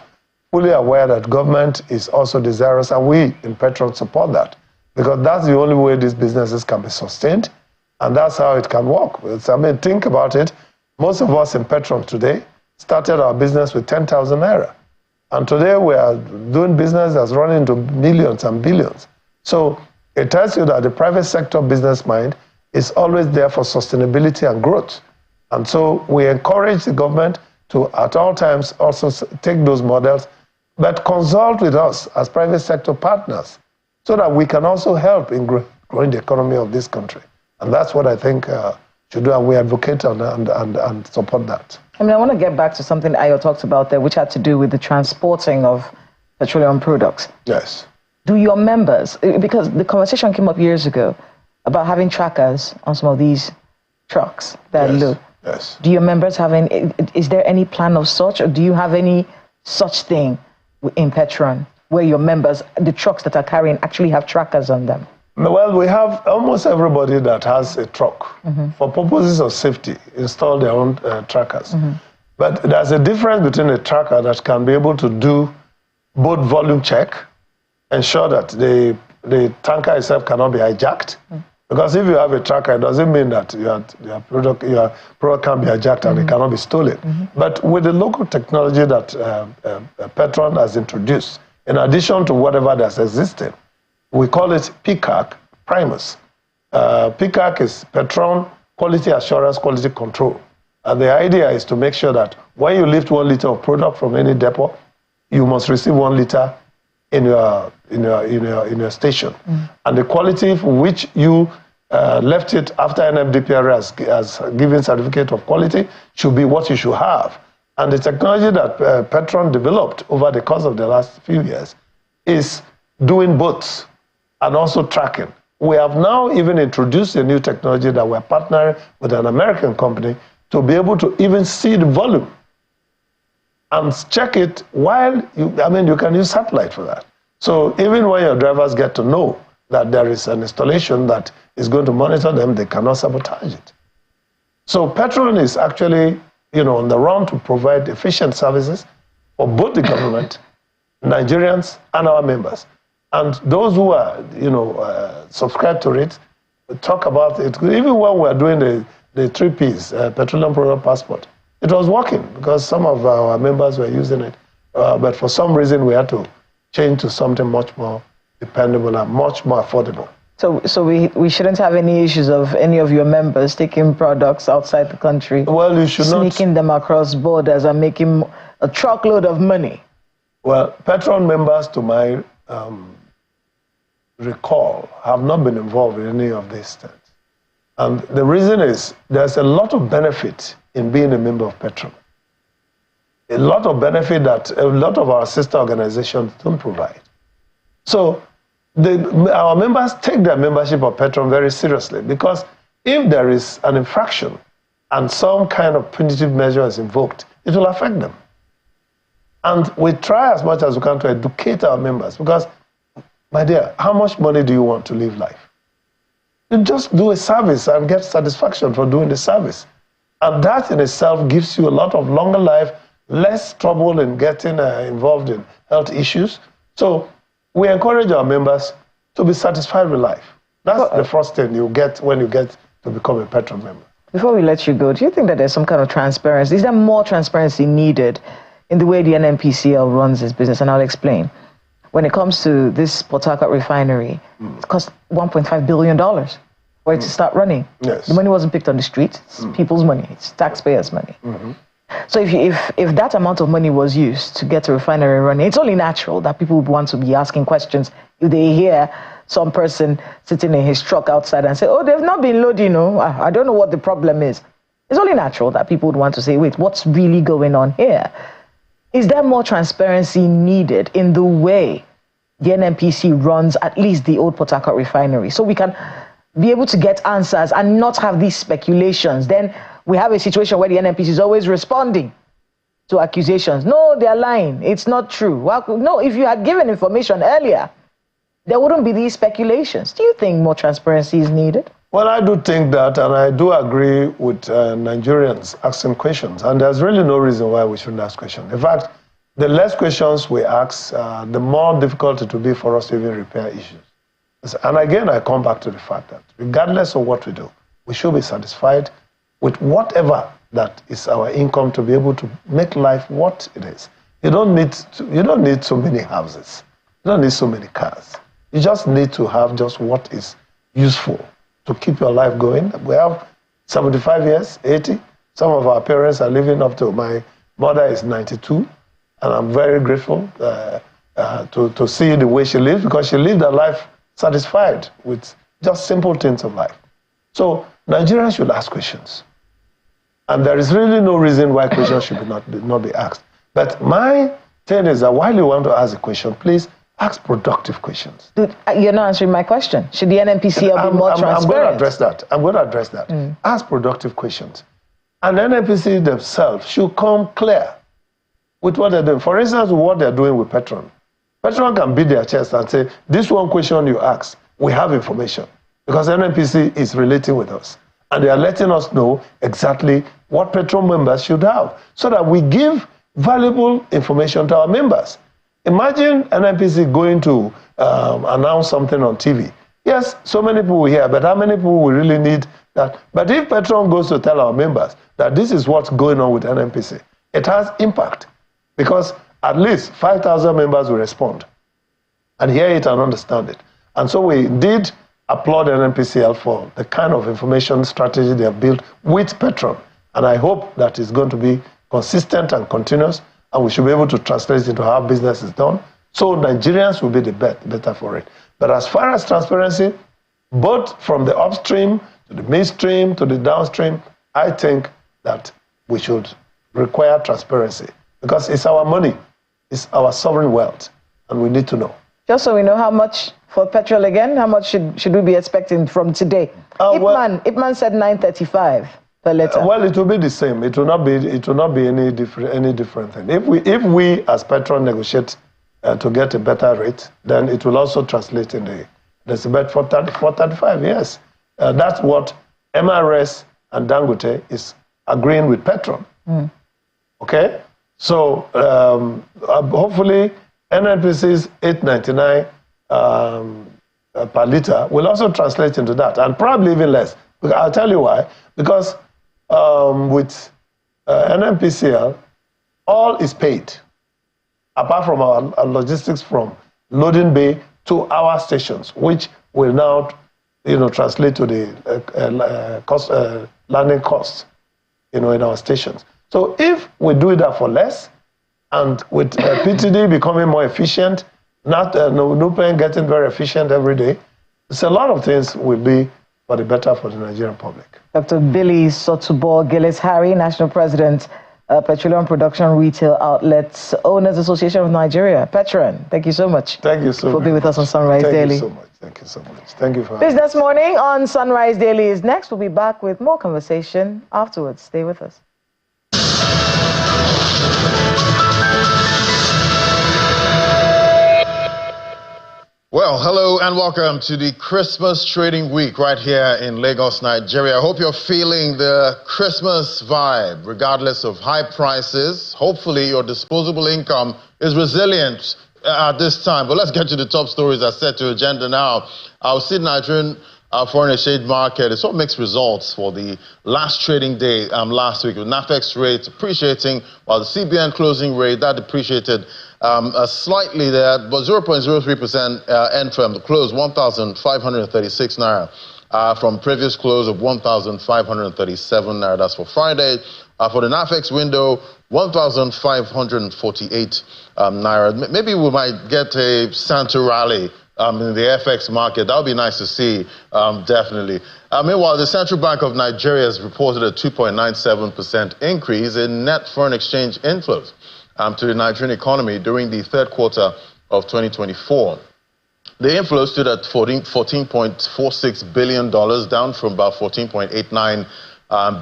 fully aware that government is also desirous, and we in PETROAN support that, because that's the only way these businesses can be sustained, and that's how it can work. Think about it. Most of us in PETROAN today started our business with 10,000 naira. And today we are doing business that's running into millions and billions. So it tells you that the private sector business mind is always there for sustainability and growth. And so we encourage the government to, at all times, also take those models, but consult with us as private sector partners so that we can also help in growing the economy of this country. And that's what I think should do, and we advocate and support that. I mean, I want to get back to something Ayo talked about there, which had to do with the transporting of petroleum products. Yes. Do your members, because the conversation came up years ago about having trackers on some of these trucks that load. Yes. Do your members have any, is there any plan of such, or do you have any such thing in PETROAN where your members, the trucks that are carrying, actually have trackers on them? Well, we have almost everybody that has a truck, for purposes of safety, install their own trackers. But there's a difference between a tracker that can be able to do both volume check, ensure that the tanker itself cannot be hijacked. Because if you have a tracker, it doesn't mean that your product can be hijacked and it cannot be stolen. But with the local technology that PETROAN has introduced, in addition to whatever that's existing, we call it PCAC Primus. PCAC is PETROAN Quality Assurance Quality Control. And the idea is to make sure that when you lift 1 liter of product from any depot, you must receive 1 liter in your station. And the quality for which you left it after NMDPR has given certificate of quality should be what you should have. And the technology that PETROAN developed over the course of the last few years is doing both and also tracking. We have now even introduced a new technology that we're partnering with an American company to be able to even see the volume and check it while you can use satellite for that. So even when your drivers get to know that there is an installation that is going to monitor them, they cannot sabotage it. So PETROAN is actually, on the run to provide efficient services for both the government, Nigerians, and our members. And those who are, subscribed to it, talk about it. Even when we are doing the 3 Ps, Petroleum Product Passport, it was working because some of our members were using it. But for some reason, we had to change to something much more dependable and much more affordable. So we shouldn't have any issues of any of your members taking products outside the country. Well, you should sneaking them across borders and making a truckload of money. Well, PETROAN members, to my recall, have not been involved in any of these things. And the reason is there's a lot of benefit in being a member of PETROAN. A lot of benefit that a lot of our sister organizations don't provide. So our members take their membership of PETROAN very seriously, because if there is an infraction and some kind of punitive measure is invoked, it will affect them. And we try as much as we can to educate our members, because, my dear, how much money do you want to live life? You just do a service and get satisfaction for doing the service. And that in itself gives you a lot of longer life, less trouble in getting involved in health issues. So we encourage our members to be satisfied with life. That's the first thing you get when you get to become a PETROAN member. Before we let you go, do you think that there's some kind of transparency? Is there more transparency needed in the way the NNPCL runs its business? And I'll explain. When it comes to this Port Harcourt refinery, it cost $1.5 billion for it to start running. Yes. The money wasn't picked on the street. It's people's money. It's taxpayers' money. So if that amount of money was used to get a refinery running, it's only natural that people would want to be asking questions if they hear some person sitting in his truck outside and say, oh, they've not been loading, I don't know what the problem is. It's only natural that people would want to say, wait, what's really going on here? Is there more transparency needed in the way the NNPC runs at least the old Port Harcourt refinery, so we can be able to get answers and not have these speculations? Then we have a situation where the NNPC is always responding to accusations. No, they're lying. It's not true. Well, no, if you had given information earlier, there wouldn't be these speculations. Do you think more transparency is needed? Well, I do think that, and I do agree with Nigerians asking questions. And there's really no reason why we shouldn't ask questions. In fact, the less questions we ask, the more difficult it will be for us to even repair issues. And again, I come back to the fact that regardless of what we do, we should be satisfied with whatever that is our income to be able to make life what it is. You don't need so many houses. You don't need so many cars. You just need to have just what is useful to keep your life going. We have 75 years, 80. Some of our parents are living up to, my mother is 92, and I'm very grateful to see the way she lives, because she lived her life satisfied with just simple things of life. So Nigerians should ask questions. And there is really no reason why questions should not be asked. But my thing is that while you want to ask a question, please ask productive questions. You're not answering my question. Should the NNPCL be more transparent? I'm going to address that. Ask productive questions. And the NNPC themselves should come clear with what they're doing. For instance, what they're doing with PETROAN. PETROAN can beat their chest and say, this one question you asked, we have information. Because NNPC is relating with us. And they are letting us know exactly what PETROAN members should have, so that we give valuable information to our members. Imagine NNPC going to announce something on TV. Yes, so many people will hear, but how many people will really need that? But if PETROAN goes to tell our members that this is what's going on with NNPC, it has impact, because at least 5,000 members will respond and hear it and understand it. And so we did applaud NNPCL for the kind of information strategy they have built with PETROAN. And I hope that it's going to be consistent and continuous, and we should be able to translate it into how business is done, so Nigerians will be the better for it. But as far as transparency, both from the upstream to the midstream to the downstream, I think that we should require transparency, because it's our money, it's our sovereign wealth, and we need to know. Just so we know how much for petrol again, how much should we be expecting from today? Ipman said 9.35 per liter. Well, it will be the same. It will not be any different thing. If we as PETROAN negotiate to get a better rate, then it will also translate in the decibel for 35. Yes, that's what MRS and Dangote is agreeing with PETROAN. Okay, so hopefully NNPC's 8.99 per liter will also translate into that, and probably even less. I'll tell you why. Because with NNPCL, all is paid, apart from our logistics from loading bay to our stations, which will now, translate to the landing costs, in our stations. So if we do that for less, and with PTD becoming more efficient, Nupen getting very efficient every day, it's a lot of things will be for the better for the Nigerian public. Dr. Billy Sotubo Gillis Harry, National President, Petroleum Production Retail Outlets Owners Association of Nigeria, PETROAN. Thank you so much. Thank you so much for being with us on Sunrise Daily. Thank you so much. Thank you so much. Thank you for having me. Business Morning on Sunrise Daily is next. We'll be back with more conversation afterwards. Stay with us. Well, hello and welcome to the Christmas trading week right here in Lagos, Nigeria. I hope you're feeling the Christmas vibe, regardless of high prices. Hopefully your disposable income is resilient at this time. But let's get to the top stories I set to agenda now. Our Nigerian foreign exchange market, it's all mixed results for the last trading day last week, with NAFEX rates appreciating, while the CBN closing rate, that depreciated slightly there, but 0.03% end from the close, 1,536 naira from previous close of 1,537 naira. That's for Friday. For the NAFEX window, 1,548 naira. Maybe we might get a Santa rally in the FX market. That would be nice to see, definitely. Meanwhile, the Central Bank of Nigeria has reported a 2.97% increase in net foreign exchange inflows to the Nigerian economy during the third quarter of 2024. The inflow stood at $14.46 billion, down from about $14.89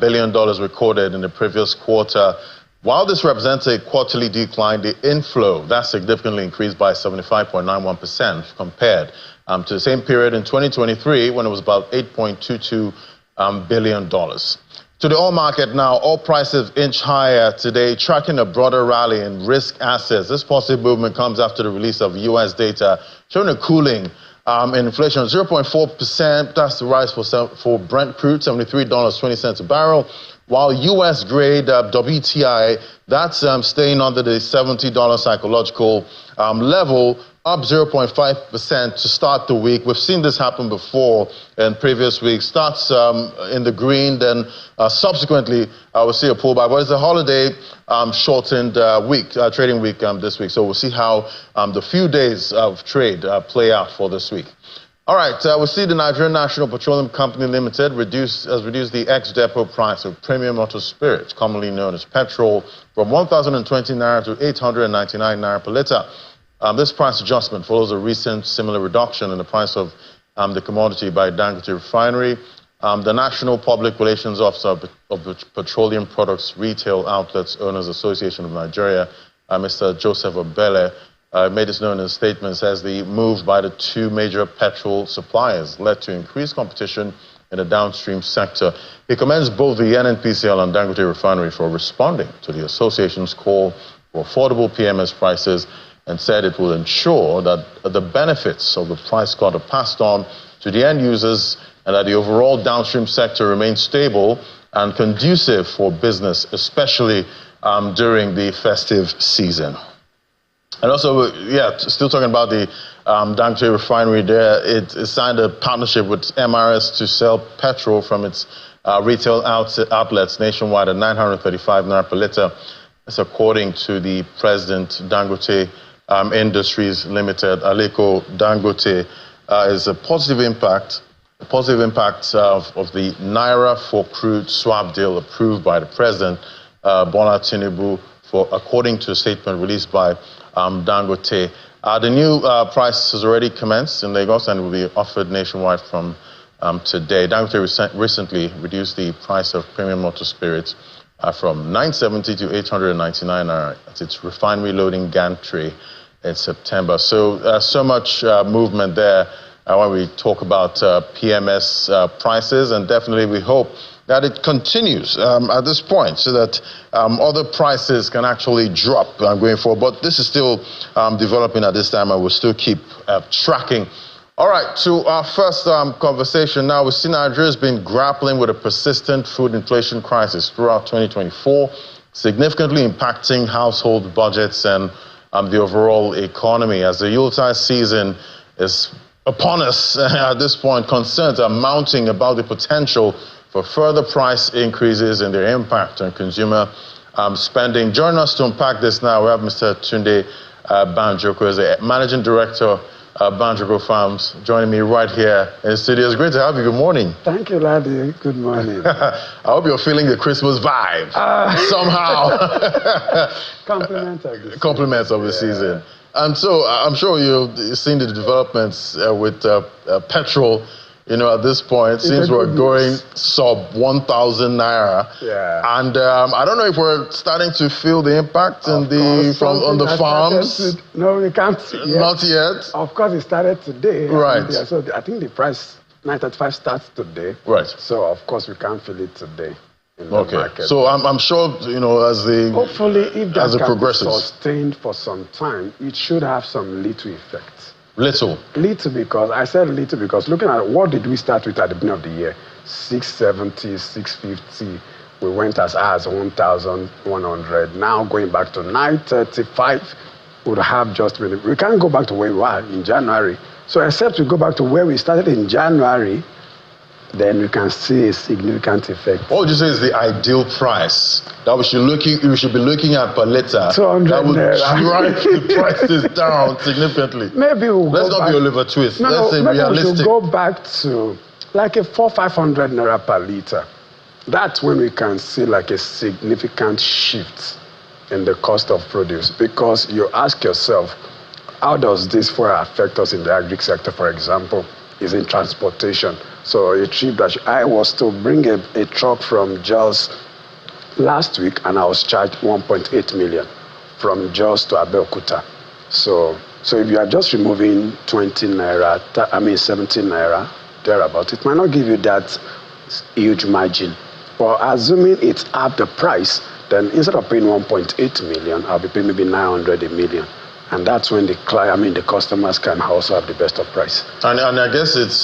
billion recorded in the previous quarter. While this represents a quarterly decline, the inflow, that significantly increased by 75.91% compared to the same period in 2023, when it was about $8.22 billion. To the oil market now, oil prices inch higher today, tracking a broader rally in risk assets. This positive movement comes after the release of U.S. data showing a cooling in inflation, 0.4%. That's the rise for Brent crude, $73.20 a barrel, while U.S. grade WTI, that's staying under the $70 psychological level, up 0.5% to start the week. We've seen this happen before in previous weeks. Starts in the green, then subsequently we'll see a pullback. But it's a holiday shortened week, trading week this week. So we'll see how the few days of trade play out for this week. All right, we see the Nigerian National Petroleum Company Limited has reduced the ex-depot price of premium motor spirit, commonly known as petrol, from 1,020 naira to 899 naira per litre. This price adjustment follows a recent similar reduction in the price of the commodity by Dangote Refinery. The National Public Relations Officer of the Petroleum Products Retail Outlets Owners Association of Nigeria, Mr. Joseph Obele, made this known in a statement, says the move by the two major petrol suppliers led to increased competition in the downstream sector. He commends both the NNPCL and Dangote Refinery for responding to the association's call for affordable PMS prices and said it will ensure that the benefits of the price cut are passed on to the end users and that the overall downstream sector remains stable and conducive for business, especially during the festive season. And also, yeah, still talking about the Dangote Refinery there, it signed a partnership with MRS to sell petrol from its retail outlets nationwide at 935 naira per litre. That's according to the president, Dangote Industries Limited, Aliko Dangote. Is a positive impact of the Naira for crude swap deal approved by the president, Bola Tinubu, according to a statement released by Dangote. The new price has already commenced in Lagos and will be offered nationwide from today. Dangote recently reduced the price of premium motor spirits from 970 to 899 naira at its refinery loading gantry in September. So, so much movement there when we talk about PMS prices, and definitely we hope that it continues at this point so that other prices can actually drop going forward. But this is still developing at this time, and we'll still keep tracking. All right, to our first conversation now. We see Nigeria's been grappling with a persistent food inflation crisis throughout 2024, significantly impacting household budgets and the overall economy. As the Yuletide season is upon us at this point, concerns are mounting about the potential for further price increases and their impact on consumer spending. Joining us to unpack this now, we have Mr. Tunde Banjoko, as the Managing Director of Banjoko Farms, joining me right here in the studio. It's great to have you. Good morning. Thank you, Laddie. Good morning. I hope you're feeling the Christmas vibe somehow. Compliments of the season. And so I'm sure you've seen the developments with petrol. You know, at this point, it seems we're going sub 1,000 naira. Yeah. And I don't know if we're starting to feel the impact on the farms. No, we can't yet. Not yet. Of course, it started today. Right. So I think the price 935 starts today. Right. So of course we can't feel it today. Okay. So I'm sure, you know, hopefully if that can be sustained for some time, it should have some little effect. Little because I said little because looking at what did we start with at the beginning of the year, 670, 650. We went as high as 1,100. Now going back to 935, would have just been. We can't go back to where we were in January. So except we go back to where we started in January, then we can see a significant effect. What would you say is the ideal price that we should be looking at per litre? 200 that would drive the prices down significantly. Maybe let's not be Oliver Twist. Let's say realistic. We should go back to like a 400-500 naira per litre. That's when we can see like a significant shift in the cost of produce, because you ask yourself, how does this affect us in the agri sector, for example? Is in transportation. So a trip that I was to bring a truck from Jos last week, and I was charged 1.8 million from Jos to Abeokuta. So if you are just removing 17 naira, thereabout, it might not give you that huge margin. But assuming it's half the price, then instead of paying 1.8 million, I'll be paying maybe 900 a million. And that's when the customers can also have the best of price. And I guess it's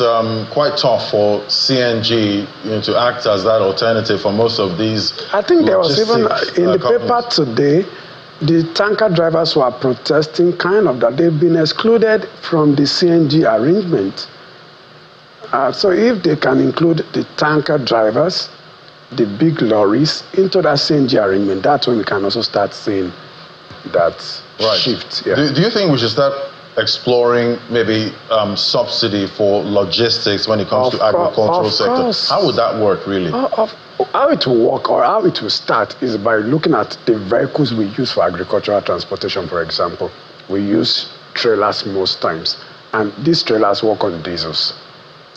quite tough for CNG to act as that alternative for most of these. I think there was even in the paper today, the tanker drivers were protesting that they've been excluded from the CNG arrangement. So if they can include the tanker drivers, the big lorries into that CNG arrangement, that's when we can also start seeing that shift. Yeah. Do you think we should start exploring maybe subsidy for logistics when it comes to agricultural sector? How would that work, really? How it will work or how it will start is by looking at the vehicles we use for agricultural transportation, for example. We use trailers most times, and these trailers work on diesels.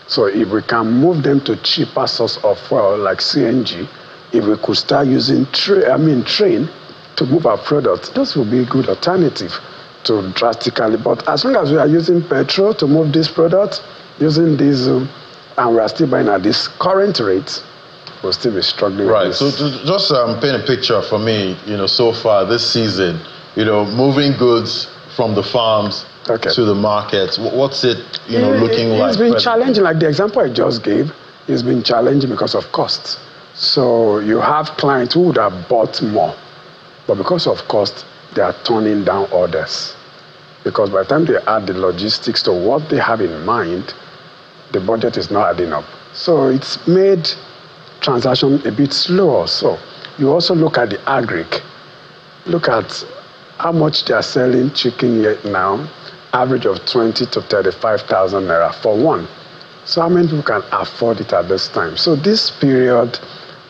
So if we can move them to cheaper source of fuel like CNG, if we could start using train to move our products, this would be a good alternative to drastically. But as long as we are using petrol to move these products, using diesel, and we are still buying at this current rate, we'll still be struggling with this. So to just paint a picture for me, so far this season, moving goods from the farms to the markets, what's it, looking like? It's been challenging, like the example I just gave, it's been challenging because of costs. So you have clients who would have bought more, but because of cost, they are turning down orders. Because by the time they add the logistics to what they have in mind, the budget is not adding up. So it's made transaction a bit slower. So you also look at the agric. Look at how much they are selling chicken yet now, average of 20 to 35,000 naira for one. So how many people can afford it at this time? So this period,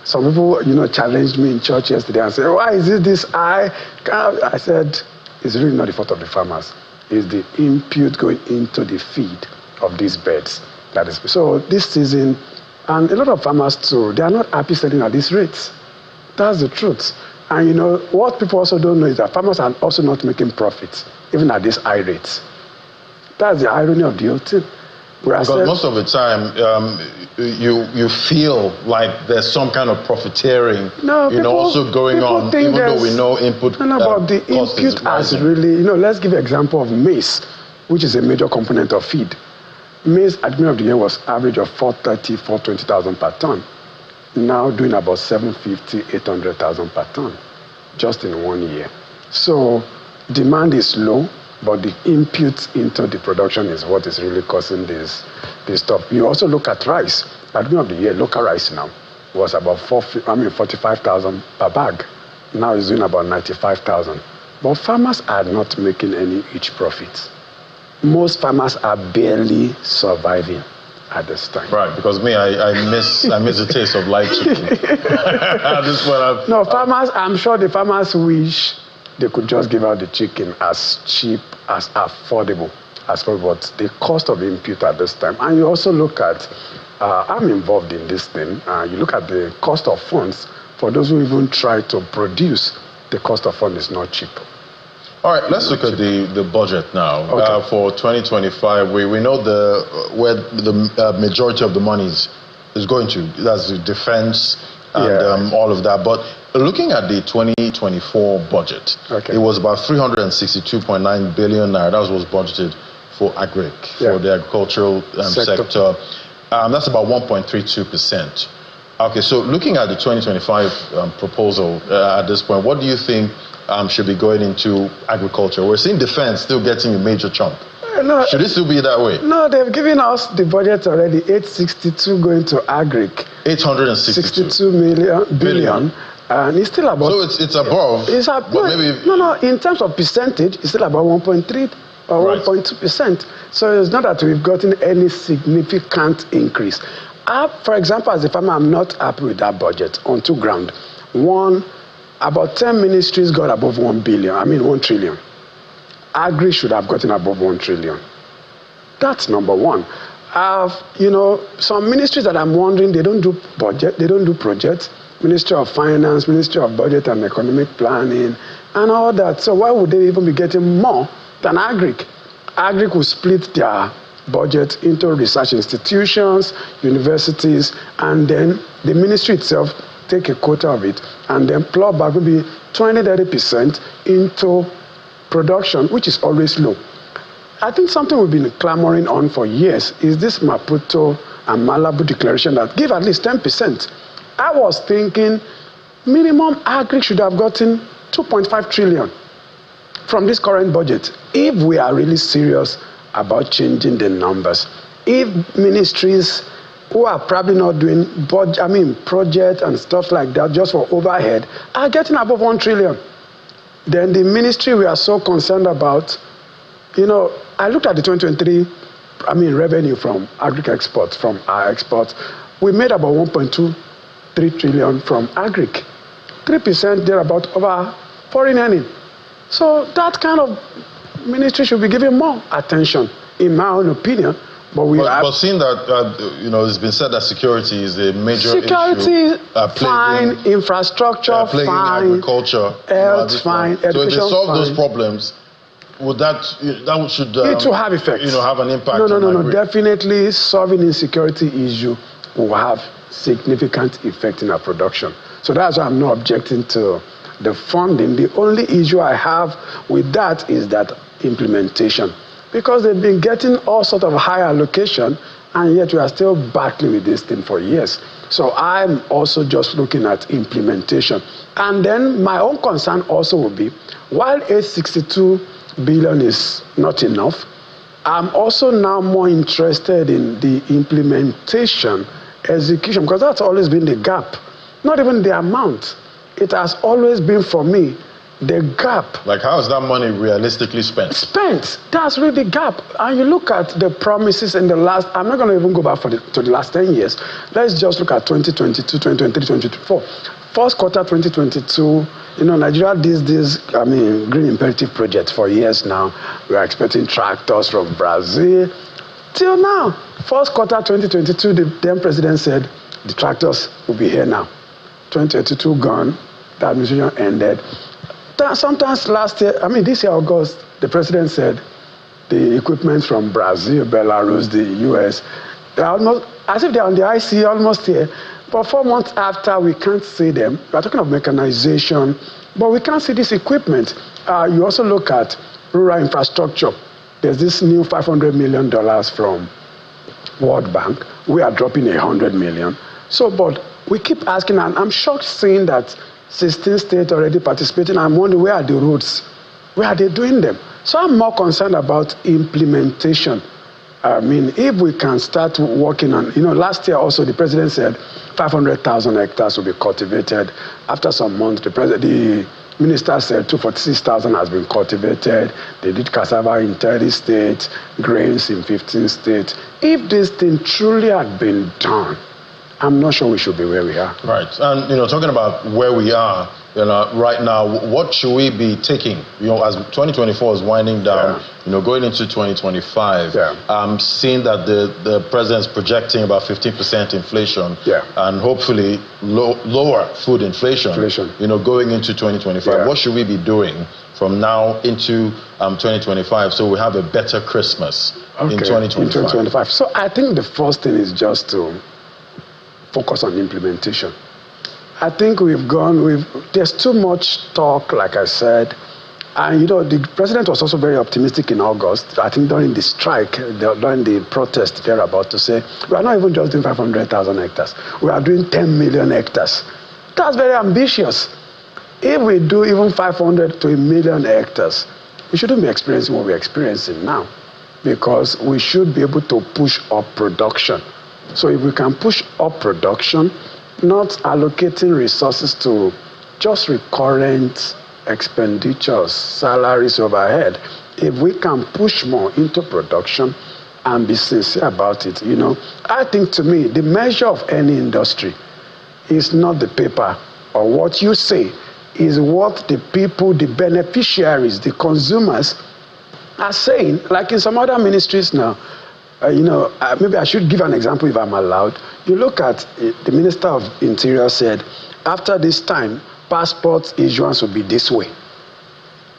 some people, challenged me in church yesterday and said, why is it this high? I said, it's really not the fault of the farmers. It's the input going into the feed of these birds. That is, so this season, and a lot of farmers too, they are not happy selling at these rates. That's the truth. And what people also don't know is that farmers are also not making profits, even at these high rates. That's the irony of the whole thing. Because most of the time, you feel like there's some kind of profiteering, also going on, even though we know input. But the input has really, let's give an example of maize, which is a major component of feed. Maize at the beginning of the year was average of 430, 420,000 per ton. Now doing about 750, 800,000 per ton, just in 1 year. So demand is low, but the input into the production is what is really causing this stuff. You also look at rice. At the beginning of the year, local rice now was about 45,000 per bag. Now it's doing about 95,000. But farmers are not making any huge profits. Most farmers are barely surviving at this time. Right, because I miss the taste of live chicken. Farmers, I'm sure the farmers wish they could just give out the chicken as cheap, as affordable as possible. But the cost of input at this time, and you also look at, I'm involved in this thing, you look at the cost of funds for those who even try to produce, the cost of funds is not cheap. All right, let's look at the budget now. Okay. For 2025, we know where the majority of the money is going to. That's the defense and all of that. But looking at the 2024 budget, it was about 362.9 billion naira. That was budgeted for for the agricultural sector. That's about 1.32%. Okay, so looking at the 2025 proposal at this point, what do you think should be going into agriculture? We're seeing defense still getting a major chunk. Should it still be that way? No, they've given us the budget already, 862 going to agric. 862 billion. And it's still about... So it's above, No, in terms of percentage, it's still about 1.3 or 1.2%. So it's not that we've gotten any significant increase. For example, as a farmer, I'm not happy with that budget on two grounds. One, about 10 ministries got above 1 trillion. Agri should have gotten above 1 trillion. That's number one. Some ministries that I'm wondering, they don't do budget, they don't do projects. Ministry of Finance, Ministry of Budget and Economic Planning, and all that. So why would they even be getting more than Agric? Agric will split their budget into research institutions, universities, and then the ministry itself take a quota of it and then plow back maybe 20-30% into production, which is always low. I think something we've been clamoring on for years is this Maputo and Malabo declaration that give at least 10%. I was thinking minimum agri should have gotten 2.5 trillion from this current budget if we are really serious about changing the numbers. If ministries who are probably not doing projects and stuff like that just for overhead are getting above 1 trillion, then the ministry we are so concerned about, You know, I looked at the 2023, revenue from agric exports, from our exports. We made about 1.23 trillion from agric. 3% thereabout over foreign earning. So that kind of ministry should be given more attention, in my own opinion. But seeing that, it's been said that security is a major issue. Security, fine. Infrastructure, fine. Agriculture, health, fine. Education, so if they solve those problems, would that should it will have effect. Have an impact? No. Definitely, solving insecurity issue will have significant effect in our production. So that's why I'm not objecting to the funding. The only issue I have with that is that implementation. Because they've been getting all sort of high allocation, and yet we are still battling with this thing for years. So I'm also just looking at implementation. And then my own concern also will be, while 862 billion is not enough, I'm also now more interested in the implementation, execution, because that's always been the gap. Not even the amount. It has always been, for me, the gap. Like, how is that money realistically spent? That's really the gap. And you look at the promises in the last, I'm not going to even go back to the last 10 years. Let's just look at 2022, 2023, 2024. First quarter 2022, Nigeria did this, green imperative project for years now. We are expecting tractors from Brazil. Till now, first quarter 2022, the then president said the tractors will be here now. 2022 gone, the administration ended. Sometimes last year, this year, August, the president said the equipment from Brazil, Belarus, the US, they're almost, as if they're on the IC almost here. But 4 months after, we can't see them. We're talking of mechanization, but we can't see this equipment. You also look at rural infrastructure. There's this new $500 million from World Bank. We are dropping $100 million. So, but we keep asking, and I'm shocked seeing that 16 states already participating. I'm wondering, where are the roads? Where are they doing them? So I'm more concerned about implementation. If we can start working on, last year also the president said 500,000 hectares will be cultivated. After some months, the minister said 246,000 has been cultivated. They did cassava in 30 states, grains in 15 states. If this thing truly had been done, I'm not sure we should be where we are. Right. And, talking about where we are, right now, what should we be taking? As 2024 is winding down, going into 2025, seeing that the president's projecting about 15% inflation, and hopefully lower food inflation, going into 2025. What should we be doing from now into 2025 so we have a better Christmas in 2025? So I think the first thing is just to focus on implementation. I think there's too much talk, like I said. And, the president was also very optimistic in August. I think during the strike, during the protest, they're about to say, we are not even just doing 500,000 hectares. We are doing 10 million hectares. That's very ambitious. If we do even 500 to 1 million hectares, we shouldn't be experiencing what we're experiencing now, because we should be able to push up production. So if we can push up production, not allocating resources to just recurrent expenditures, salaries, overhead, if we can push more into production and be sincere about it, I think, to me, the measure of any industry is not the paper or what you say, is what the people, the beneficiaries, the consumers are saying. Like in some other ministries now, maybe I should give an example if I'm allowed. You look at the Minister of Interior said, after this time, passport issuance will be this way.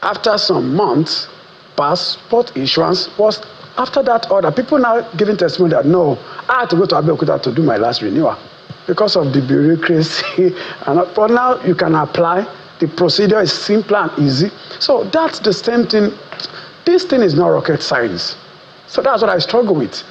After some months, passport issuance was after that order. People now giving testimony that, no, I had to go to Abeokuta to do my last renewal because of the bureaucracy. But now you can apply. The procedure is simple and easy. So that's the same thing. This thing is not rocket science. So that's what I struggle with.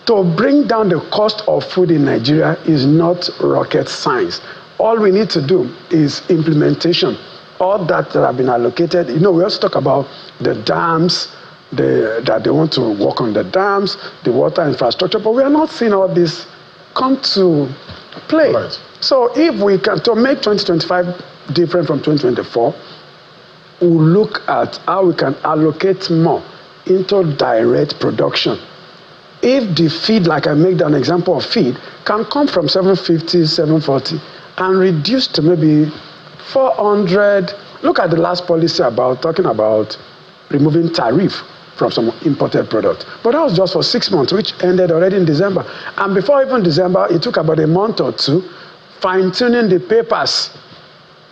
To bring down the cost of food in Nigeria is not rocket science. All we need to do is implementation. All that have been allocated. We also talk about the dams, that they want to work on the dams, the water infrastructure, but we are not seeing all this come to play. Right. So if we can, to make 2025 different from 2024, we'll look at how we can allocate more into direct production. If the feed, like I made an example of feed, can come from 750, 740 and reduce to maybe 400. Look at the last policy about talking about removing tariff from some imported product. But that was just for 6 months, which ended already in December. And before even December, it took about a month or two fine-tuning the papers.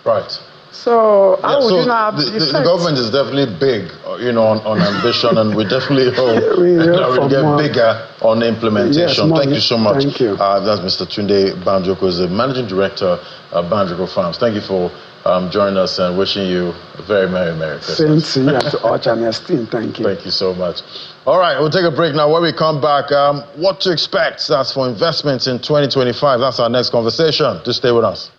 Right. So how would you not have the government is definitely big, on ambition, and we definitely hope that we'll get bigger on implementation. Yes, thank you so much. Thank you. That's Mr. Tunde Banjoko, who is the Managing Director of Banjoko Farms. Thank you for joining us and wishing you a very Merry Christmas. Same to you and to Arch and Esteem. Thank you. Thank you so much. All right, we'll take a break now. When we come back, what to expect? That's for investments in 2025. That's our next conversation. Just stay with us.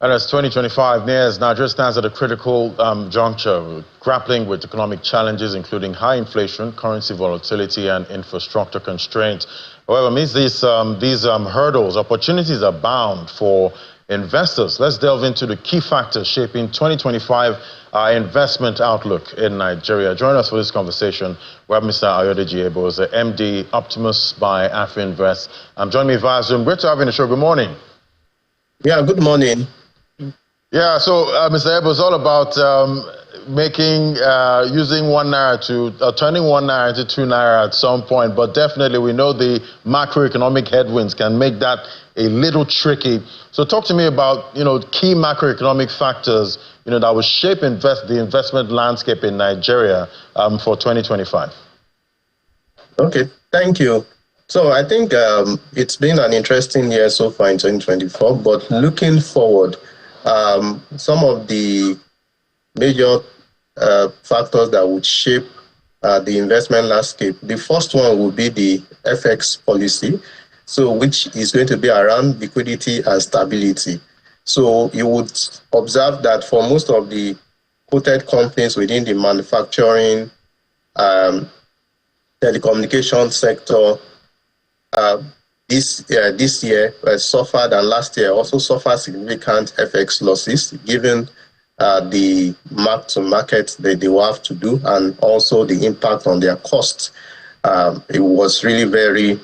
And as 2025 nears, Nigeria stands at a critical juncture, grappling with economic challenges, including high inflation, currency volatility, and infrastructure constraints. However, amidst these hurdles, opportunities abound for investors. Let's delve into the key factors shaping 2025 investment outlook in Nigeria. Join us for this conversation. We have Mr. Ayodeji Ebo, the MD Optimus by AfriInvest. Join me via Zoom. Great to have you on the show. Good morning. Yeah, good morning. Yeah, so Mr. Ebo, it's all about using 1 naira to turning 1 naira into 2 naira at some point. But definitely, we know the macroeconomic headwinds can make that a little tricky. So, talk to me about key macroeconomic factors that will shape the investment landscape in Nigeria for 2025. Okay, thank you. So, I think it's been an interesting year so far in 2024. But looking forward, some of the major factors that would shape the investment landscape. The first one would be the FX policy, which is going to be around liquidity and stability. So you would observe that for most of the quoted companies within the manufacturing, telecommunication sector, this year suffered, and last year also suffered significant FX losses, given the mark-to-market that they will have to do, and also the impact on their costs. It was really very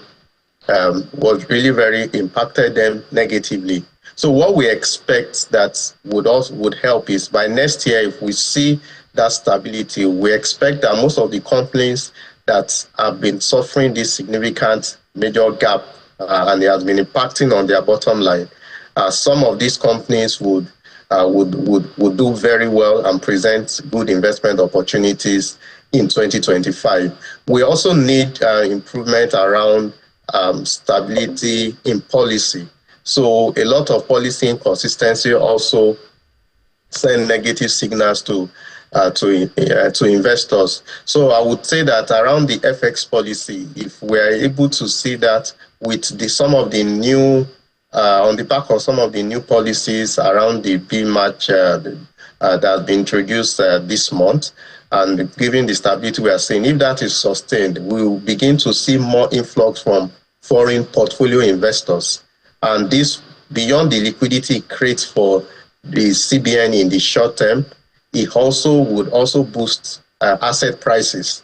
impacted them negatively. So what we expect that would help is by next year, if we see that stability, we expect that most of the companies that have been suffering this significant major gap and it has been impacting on their bottom line, some of these companies would do very well and present good investment opportunities in 2025. We also need improvement around stability in policy. So a lot of policy inconsistency also send negative signals to investors. So I would say that around the FX policy, if we are able to see that with some of the new, on the back of some of the new policies around the B-match that has been introduced this month, and given the stability we are seeing, if that is sustained, we will begin to see more influx from foreign portfolio investors. And this, beyond the liquidity it creates for the CBN in the short term, it would also boost asset prices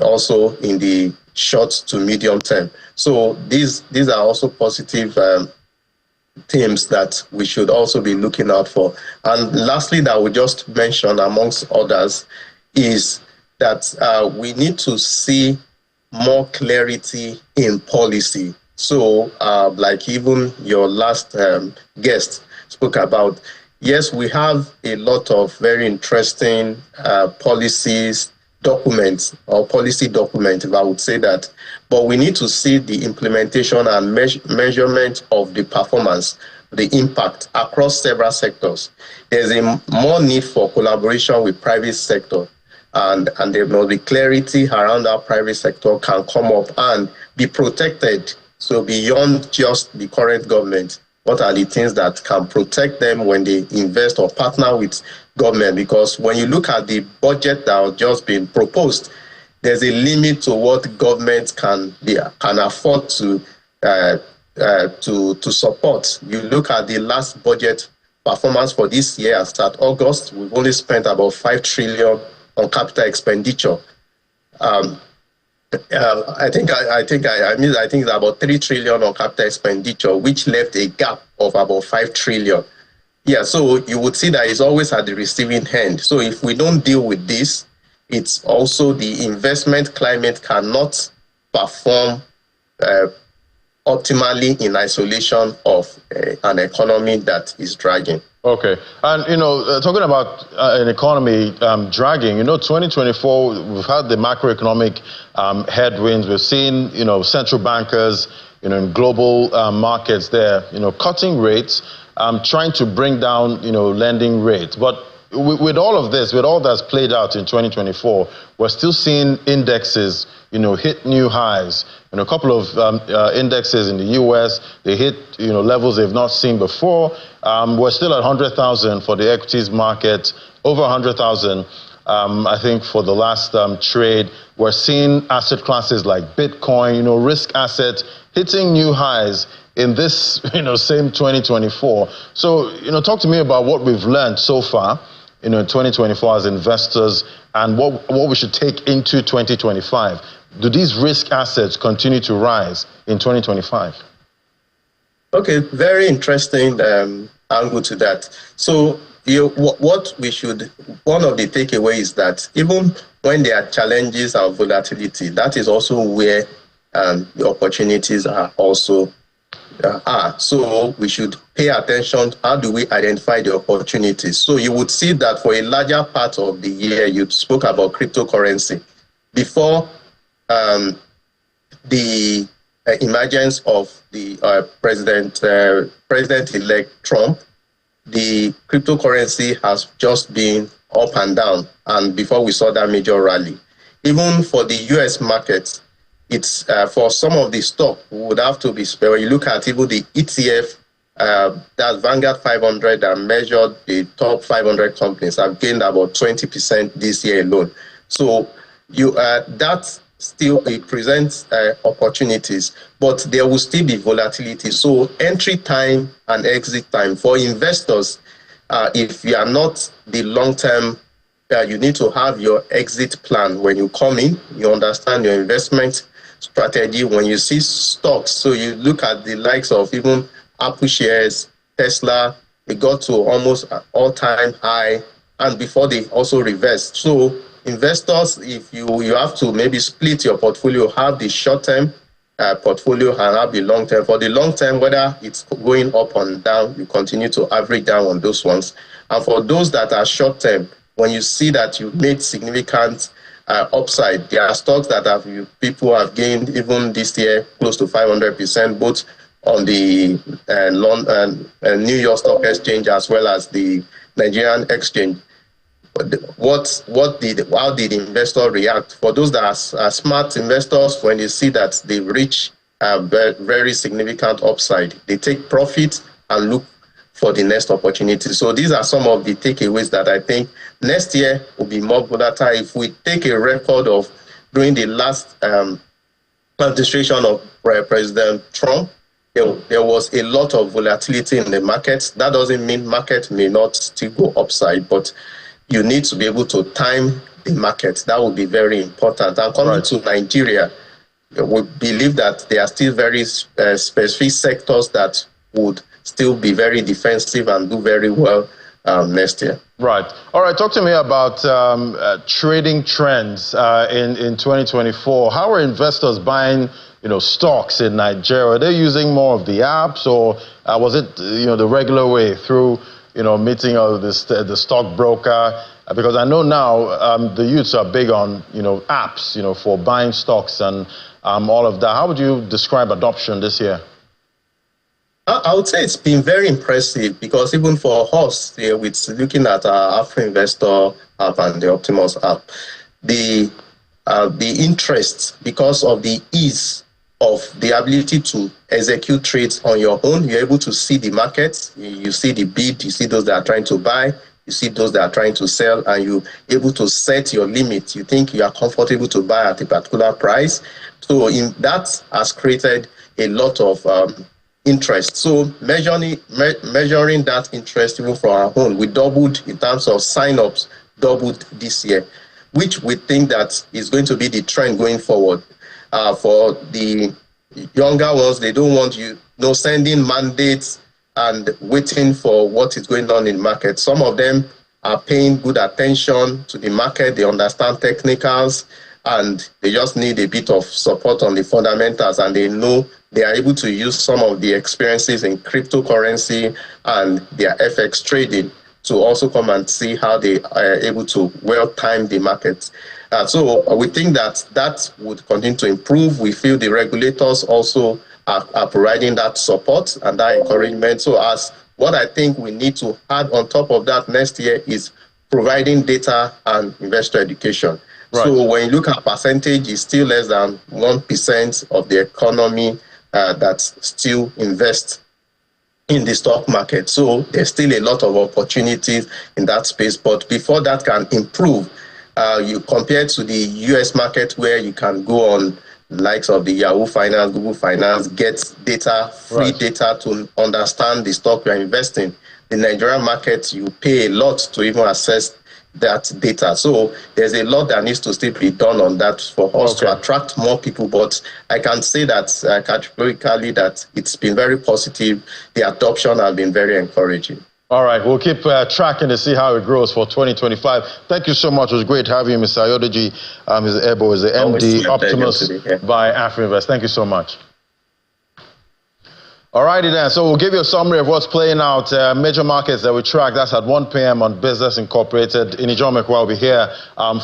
also in the short to medium term. So these are also positive themes that we should also be looking out for. And lastly, that we just mentioned amongst others is that we need to see more clarity in policy. So like even your last guest spoke about, yes, we have a lot of very interesting policies, documents, or policy documents, if I would say that. But we need to see the implementation and measurement of the performance, the impact across several sectors. There's a more need for collaboration with private sector, and there must be clarity around how private sector can come up and be protected. So beyond just the current government, what are the things that can protect them when they invest or partner with government? Because when you look at the budget that has just been proposed, there's a limit to what government can afford to support. You look at the last budget performance for this year as at August, we've only spent about 5 trillion on capital expenditure. I think it's about 3 trillion on capital expenditure, which left a gap of about 5 trillion. Yeah, so you would see that it's always at the receiving end. So if we don't deal with this, it's also the investment climate cannot perform optimally in isolation of an economy that is dragging. Okay. And, talking about an economy dragging, 2024, we've had the macroeconomic headwinds. We've seen, central bankers, in global markets there, cutting rates, trying to bring down, lending rates. But with all of this, with all that's played out in 2024, we're still seeing indexes, hit new highs. A couple of indexes in the U.S., they hit, levels they've not seen before. We're still at 100,000 for the equities market, over 100,000, I think, for the last trade. We're seeing asset classes like Bitcoin, risk assets hitting new highs in this, same 2024. So, talk to me about what we've learned so far, in 2024 as investors, and what we should take into 2025. Do these risk assets continue to rise in 2025? Okay, very interesting angle to that. So, what we should, one of the takeaways is that even when there are challenges and volatility, that is also where the opportunities are also So we should pay attention. How do we identify the opportunities? So you would see that for a larger part of the year, you spoke about cryptocurrency. Before the emergence of the President-elect Trump, the cryptocurrency has just been up and down. And before we saw that major rally, even for the US market, it's for some of the stock would have to be spare. When you look at even the ETF, that Vanguard 500 that measured the top 500 companies have gained about 20% this year alone. So that still it presents opportunities, but there will still be volatility. So entry time and exit time for investors, if you are not the long-term, you need to have your exit plan when you come in. You understand your investment strategy. When you see stocks, so you look at the likes of even Apple shares, Tesla, it got to almost an all-time high, and before they also reversed. So investors, if you have to maybe split your portfolio, have the short-term portfolio and have the long-term. For the long-term, whether it's going up and down, you continue to average down on those ones. And for those that are short-term, when you see that you made significant upside, there are stocks that people have gained even this year close to 500%, both on the New York Stock Exchange as well as the Nigerian exchange. How did investor react? For those that are smart investors, when they see that they reach a very significant upside, they take profit and look for the next opportunity. So these are some of the takeaways that I think next year will be more volatile. If we take a record of during the last administration of President Trump, there was a lot of volatility in the markets. That doesn't mean market may not still go upside, but you need to be able to time the market. That would be very important. And coming to Nigeria, we believe that there are still very specific sectors that would still be very defensive and do very well next year. Right. All right. Talk to me about trading trends in 2024. How are investors buying, stocks in Nigeria? Are they using more of the apps, or was it, the regular way through, meeting the stockbroker? Because I know now the youths are big on, apps, for buying stocks and all of that. How would you describe adoption this year? I would say it's been very impressive, because even for us, with looking at our Afro Investor app and the Optimus app, the interest, because of the ease of the ability to execute trades on your own, you're able to see the market, you see the bid, you see those that are trying to buy, You see those that are trying to sell, and you're able to set your limit. You think you are comfortable to buy at a particular price. So that has created a lot of interest. So measuring that interest even from our own, we doubled in terms of sign-ups, doubled this year, which we think that is going to be the trend going forward. For the younger ones, they don't want sending mandates and waiting for what is going on in the market. Some of them are paying good attention to the market. They understand technicals, and they just need a bit of support on the fundamentals, and they know they are able to use some of the experiences in cryptocurrency and their FX trading to also come and see how they are able to well time the market. So we think that would continue to improve. We feel the regulators also are providing that support and that encouragement. So as what I think we need to add on top of that next year is providing data and investor education. Right. So when you look at percentage, it's still less than 1% of the economy that still invests in the stock market. So there's still a lot of opportunities in that space. But before that can improve, you compare to the US market where you can go on likes of the Yahoo Finance, Google Finance, get data, free data to understand the stock you're investing. The Nigerian market, you pay a lot to even access that data. So there's a lot that needs to still be done on that for us to attract more people. But I can say that categorically that it's been very positive. The adoption has been very encouraging. All right, we'll keep tracking to see how it grows for 2025. Thank you so much. It was great having you, Mr. Ayodeji. Mr. Ebo is the MD Optimus by AfriInvest. Thank you so much. All righty then, so we'll give you a summary of what's playing out. Major markets that we track, that's at 1 p.m. on Business Incorporated. Inijomek will be here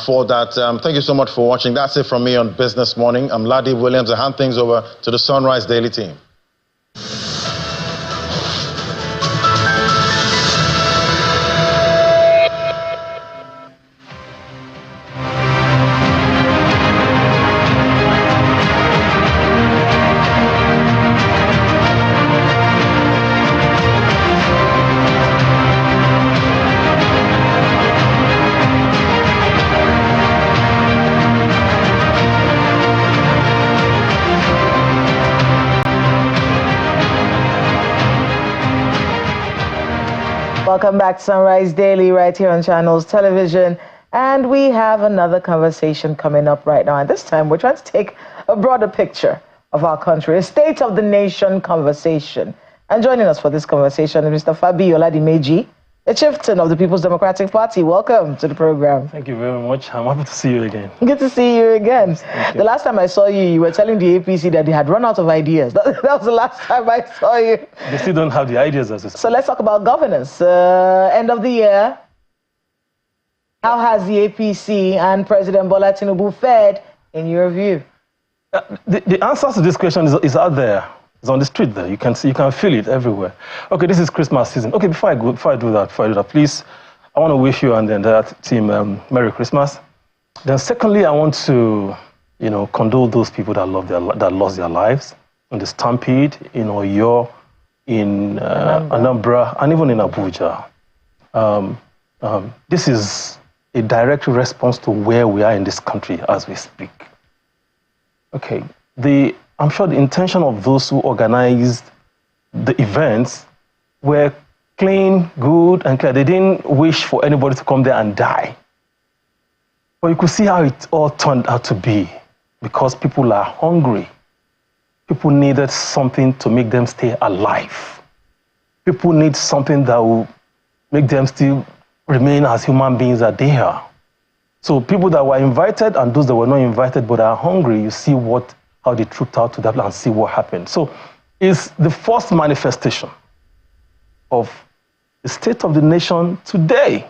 for that. Thank you so much for watching. That's it from me on Business Morning. I'm Ladi Williams. I hand things over to the Sunrise Daily team. Welcome back to Sunrise Daily right here on Channels Television. And we have another conversation coming up right now. And this time we're trying to take a broader picture of our country, a State of the Nation conversation. And joining us for this conversation is Mr. Fabi Oladimeji, the chieftain of the People's Democratic Party. Welcome to the program. Thank you very much. I'm happy to see you again. Good to see you again. The last time I saw you, you were telling the APC that they had run out of ideas. That was the last time I saw you. They still don't have the ideas. So let's talk about governance. End of the year. How has the APC and President Bola Tinubu fared, in your view? The answer to this question is out there. It's on the street there. You can see, you can feel it everywhere. Okay, this is Christmas season. Okay, before I do that, please, I want to wish you and the entire team Merry Christmas. Then secondly, I want to, condole those people that lost their lives in the Stampede, in Oyo, in Anambra, and even in Abuja. This is a direct response to where we are in this country as we speak. Okay, I'm sure the intention of those who organized the events were clean, good, and clear. They didn't wish for anybody to come there and die. But you could see how it all turned out to be, because people are hungry. People needed something to make them stay alive. People need something that will make them still remain as human beings that they are. So people that were invited and those that were not invited but are hungry, you see how they trooped out to that and see what happened. So it's the first manifestation of the State of the Nation today.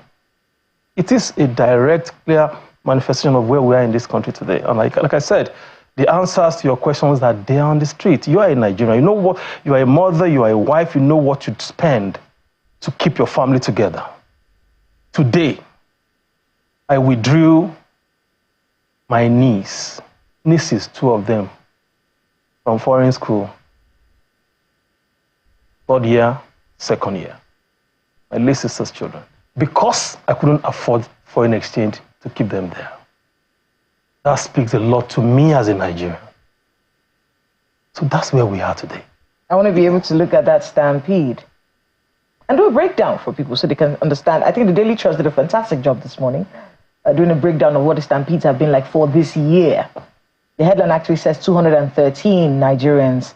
It is a direct, clear manifestation of where we are in this country today. And like I said, the answers to your questions are there on the street. You are in Nigeria. You know what? You are a mother, you are a wife, you know what you'd spend to keep your family together. Today, I withdrew my nieces, two of them, from foreign school, 3rd year, 2nd year. My little sister's children. because I couldn't afford foreign exchange to keep them there. That speaks a lot to me as a Nigerian. So that's where we are today. I want to be able to look at that stampede and do a breakdown for people so they can understand. I think the Daily Trust did a fantastic job this morning doing a breakdown of what the stampedes have been like for this year. The headline actually says 213 Nigerians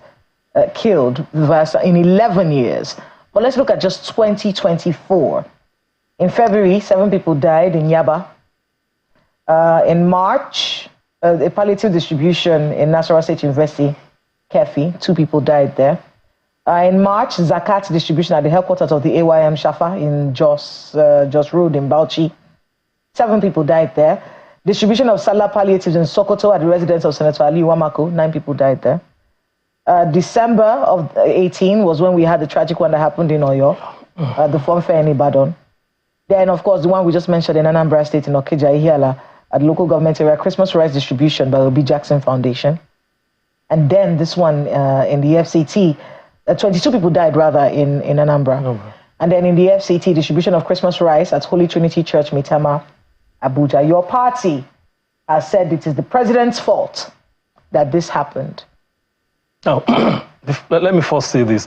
killed in 11 years. But let's look at just 2024. In February, 7 people died in Yaba. In March, a palliative distribution in Nasarawa State University, Kefi, 2 people died there. In March, Zakat distribution at the headquarters of the AYM Shafa in Jos Road in Bauchi. 7 people died there. Distribution of Salah palliatives in Sokoto at the residence of Senator Ali Wamako. 9 people died there. December of 18 was when we had the tragic one that happened in Oyo, the fun fair in Ibadan. Then, of course, the one we just mentioned in Anambra State in Okija Ihiala at the local government area, Christmas rice distribution by Obi Jackson Foundation. And then this one in the FCT, 22 people died rather in Anambra. And then in the FCT, distribution of Christmas rice at Holy Trinity Church, Mitama, Abuja. Your party has said it is the president's fault that this happened. Now, let me first say this.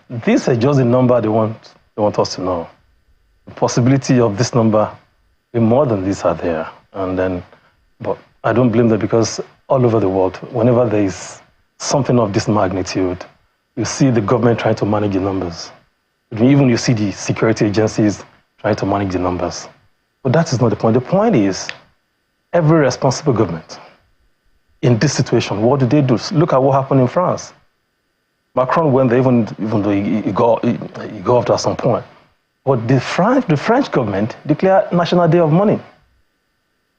This is just a number they want us to know. The possibility of this number being more than this are there. But I don't blame them because all over the world, whenever there is something of this magnitude, you see the government trying to manage the numbers. Even you see the security agencies trying to manage the numbers. But that is not the point. The point is, every responsible government in this situation, what do they do? Look at what happened in France. Macron went there, even though he got off at some point. But the French government declared National Day of Mourning.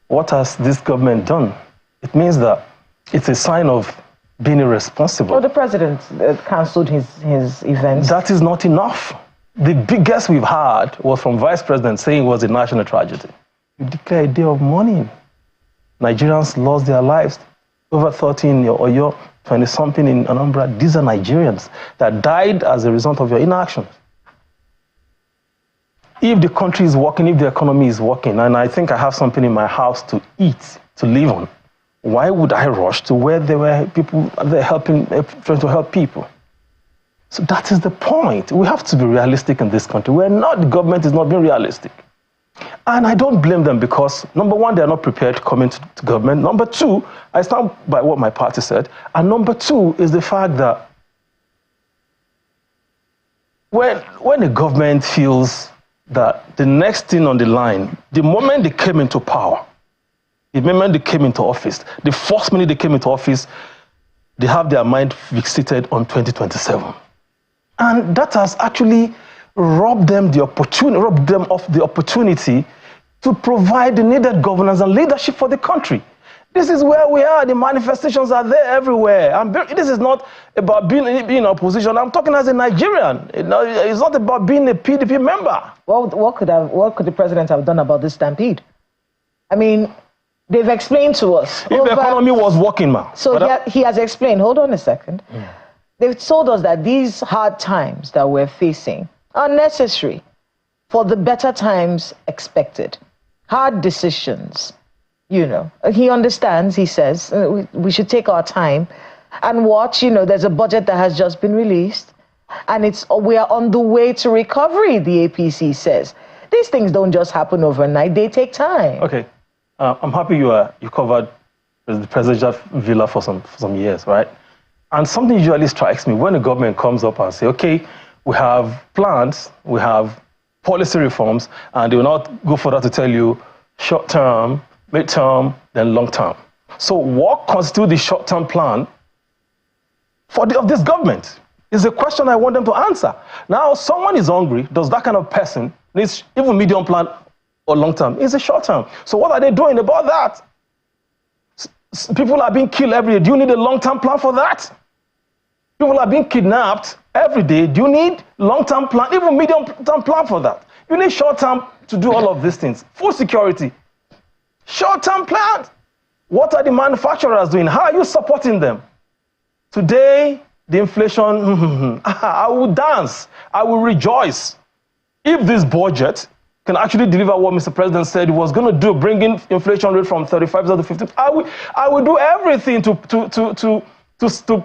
What has this government done? It means that it's a sign of being irresponsible. Well, the president cancelled his events. That is not enough. The biggest we've had was from Vice President saying it was a national tragedy. You declare a day of mourning. Nigerians lost their lives. Over 30 in Oyo, 20-something in Anambra. These are Nigerians that died as a result of your inaction. If the country is working, if the economy is working, and I think I have something in my house to eat, to live on, why would I rush to where there were people there trying to help people? So that is the point. We have to be realistic in this country. The government is not being realistic. And I don't blame them because, number one, they are not prepared to come into government. Number two, I stand by what my party said. And number two is the fact that when a government feels that the next thing on the line, the moment they came into power, the moment they came into office, the first minute they came into office, they have their mind fixated on 2027. And that has actually robbed them of the opportunity to provide the needed governance and leadership for the country. This is where we are. The manifestations are there everywhere. This is not about being in opposition. I'm talking as a Nigerian. It's not about being a PDP member. What could the president have done about this stampede? I mean, they've explained to us. If the economy was working, man. So he has explained. Hold on a second. They've told us that these hard times that we're facing are necessary for the better times expected. Hard decisions. He understands, he says, we should take our time and watch. There's a budget that has just been released and we are on the way to recovery, the APC says. These things don't just happen overnight, they take time. Okay, I'm happy you covered the presidential villa for some years, right? And something usually strikes me when the government comes up and say, okay, we have plans, we have policy reforms, and they will not go further to tell you short-term, mid-term, then long-term. So what constitutes the short-term plan of this government is a question I want them to answer. Now, someone is hungry. Does that kind of person needs even medium plan or long-term? It's a short-term. So what are they doing about that? People are being killed every day. Do you need a long-term plan for that? People are being kidnapped every day. Do you need long-term plan, even medium-term plan for that? You need short-term to do all of these things. Food security. Short-term plans. What are the manufacturers doing? How are you supporting them? Today, the inflation, I will dance. I will rejoice if this budget can actually deliver what Mr. President said he was going to do, bringing inflation rate from 35% to 50%, I will do everything to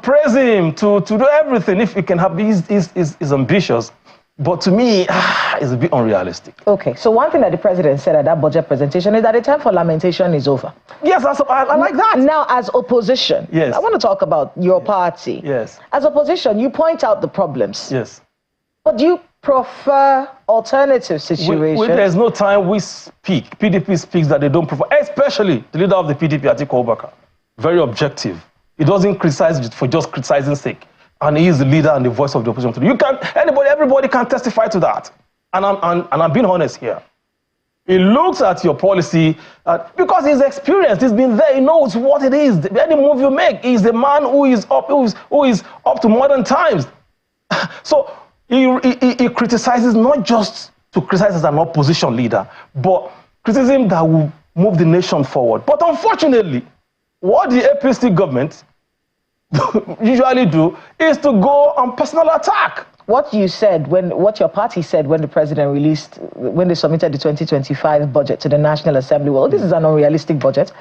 praise him, to do everything if he can have. He's ambitious. But to me, it's a bit unrealistic. Okay, so one thing that the president said at that budget presentation is that the time for lamentation is over. Yes, I like that. Now, as opposition, yes. I want to talk about your party. Yes. As opposition, you point out the problems. Yes. But do you prefer alternative situations? There's no time we speak. PDP speaks that they don't prefer, especially the leader of the PDP, Atiku Abubakar. Very objective. He doesn't criticize for just criticizing sake. And he is the leader and the voice of the opposition. Everybody can testify to that. And I'm being honest here. He looks at your policy because he's experienced, he's been there, he knows what it is. Any move you make, he's the man who is up to modern times. So he criticizes not just to criticize as an opposition leader, but criticism that will move the nation forward. But unfortunately, what the APC government usually do is to go on personal attack. What you said, what your party said when the president when they submitted the 2025 budget to the National Assembly, well, this is an unrealistic budget.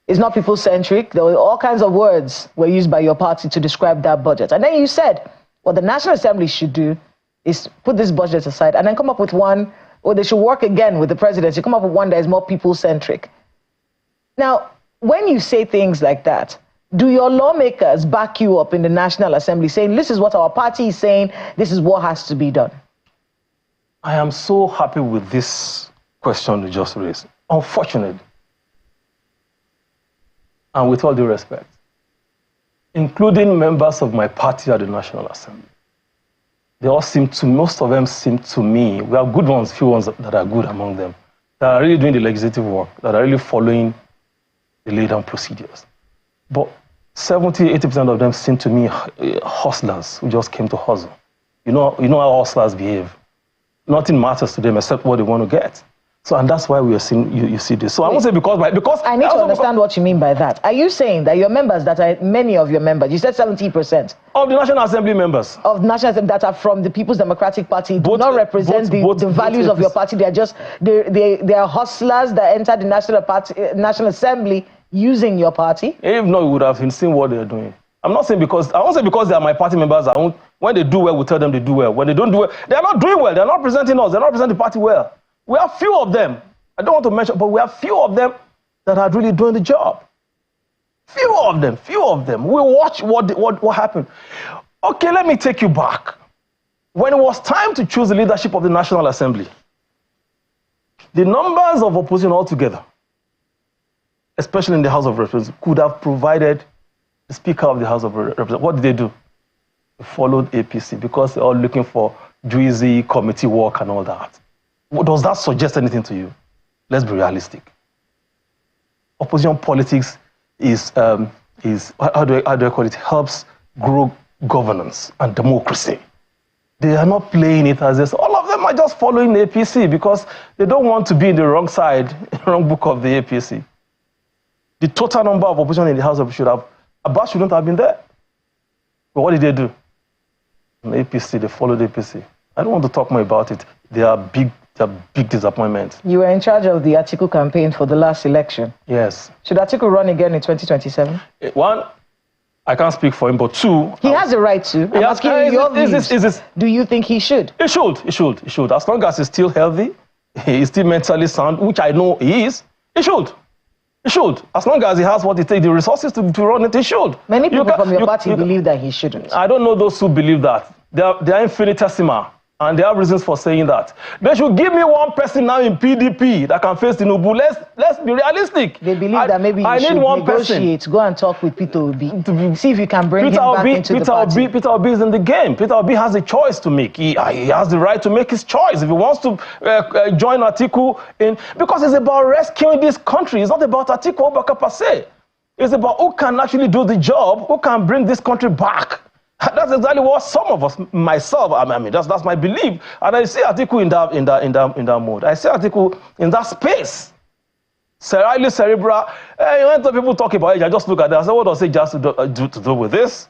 It's not people-centric. There were all kinds of words were used by your party to describe that budget. And then you said, what the National Assembly should do is put this budget aside and then come up with one, or they should work again with the presidency, come up with one that is more people-centric. Now, when you say things like that, do your lawmakers back you up in the National Assembly saying, this is what our party is saying, this is what has to be done? I am so happy with this question you just raised. Unfortunately, and with all due respect, including members of my party at the National Assembly, most of them seem to me, we have good ones, few ones that are good among them, that are really doing the legislative work, that are really following the laid-down procedures. But 70–80% of them seem to me hustlers who just came to hustle. You know how hustlers behave. Nothing matters to them except what they want to get. So, and that's why we are seeing you see this. So I won't say because I need to understand what you mean by that. Are you saying that your members, many of your members, you said 70% of the National Assembly members of National Assembly that are from the People's Democratic Party do not represent the values of your party? They are just they are hustlers that entered the National Assembly using your party? If not, we would have seen what they're doing. I won't say because they are my party members. When they do well, we tell them they do well. When they don't do well, they are not doing well. They're not representing us. They're not representing the party well. We have few of them. I don't want to mention, but we have few of them that are really doing the job. Few of them. We watch what happened. Okay, let me take you back. When it was time to choose the leadership of the National Assembly, the numbers of opposition altogether, especially in the House of Representatives, could have provided the Speaker of the House of Representatives. What did they do? They followed APC because they're all looking for juicy committee work and all that. Does that suggest anything to you? Let's be realistic. Opposition politics is how do I call it? Helps grow governance and democracy. They are not playing it as this. All of them are just following the APC because they don't want to be in the wrong side, wrong book of the APC. The total number of opposition in the House of Abbas shouldn't have been there. But what did they do? The APC, they followed the APC. I don't want to talk more about it. They are big disappointments. You were in charge of the Atiku campaign for the last election. Yes. Should Atiku run again in 2027? One, I can't speak for him, but two... He has the right to. I'm asking you your views. Do you think he should? He should. As long as he's still healthy, he's still mentally sound, which I know he is, he should. He should. As long as he has what it takes, the resources to run it, he should. Many people from your party believe that he shouldn't. I don't know those who believe that. They are infinitesimal, and they have reasons for saying that. They should give me one person now in PDP that can face Tinubu. Let's be realistic. They believe that maybe you should negotiate, go and talk with Peter Obi, see if you can bring him back into the party. Peter Obi is in the game. Peter Obi has a choice to make. He has the right to make his choice. If he wants to join Atiku in, because it's about rescuing this country. It's not about Atiku Abubakar per se. It's about who can actually do the job, who can bring this country back. That's exactly what some of us, myself, I mean, that's my belief. And I see Atiku in that mode. I see Atiku in that space. Highly cerebral. When people talk about age, I just look at that. I say, what does it just to do with this?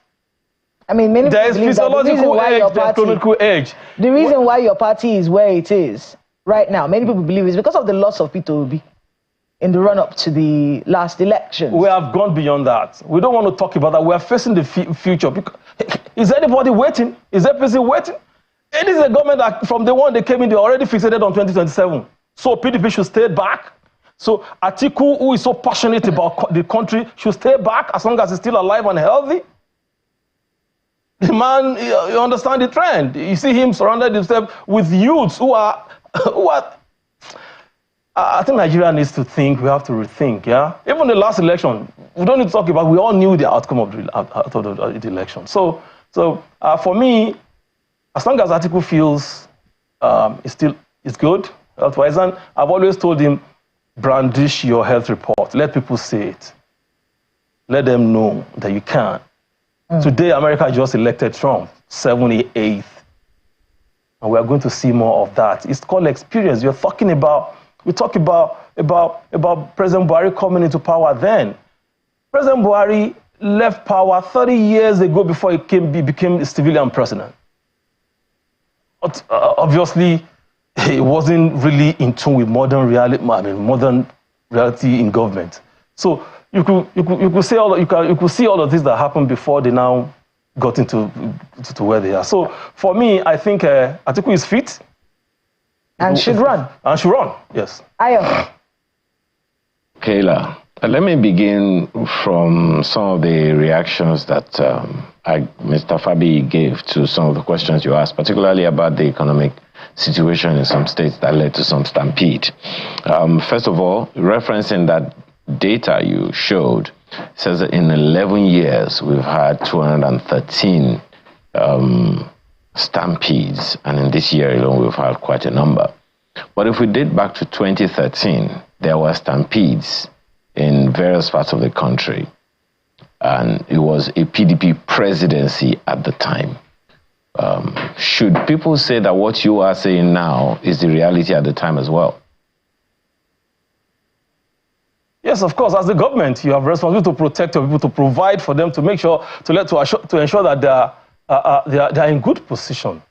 I mean, many people believe that physiological age, there's chronological age. The reason why your party is where it is right now. Many people believe it's because of the loss of Peter Obi in the run-up to the last election. We have gone beyond that. We don't want to talk about that. We are facing the future. Is anybody waiting? Is that person waiting? It is a government that from the one they came in, they already fixated on 2027. So PDP should stay back. So Atiku, who is so passionate about the country, should stay back as long as he's still alive and healthy. The man, you understand the trend. You see him surrounded himself with youths who are I think Nigeria needs to think, we have to rethink, yeah? Even the last election, we don't need to talk about, we all knew the outcome of the election. So for me, as long as Atiku feels it's good, health-wise, and I've always told him, brandish your health report. Let people see it. Let them know that you can. Today, America just elected Trump, 78th. And we are going to see more of that. It's called experience. We talk about President Buhari coming into power then. President Buhari left power 30 years ago before he became a civilian president. But, obviously, he wasn't really in tune with modern reality in government. So you could see all the things that happened before they now got into to where they are. So for me, I think Atiku is fit. And should run. And should run, yes. Ayo. Kayla, let me begin from some of the reactions that Mr. Fabi gave to some of the questions you asked, particularly about the economic situation in some states that led to some stampede. First of all, referencing that data you showed, says that in 11 years, we've had 213 stampedes, and in this year alone, we've had quite a number. But if we date back to 2013, there were stampedes in various parts of the country, and it was a PDP presidency at the time. Should people say that what you are saying now is the reality at the time as well? Yes, of course. As the government, you have a responsibility to protect your people, to provide for them, to make sure, to ensure that they are in good position.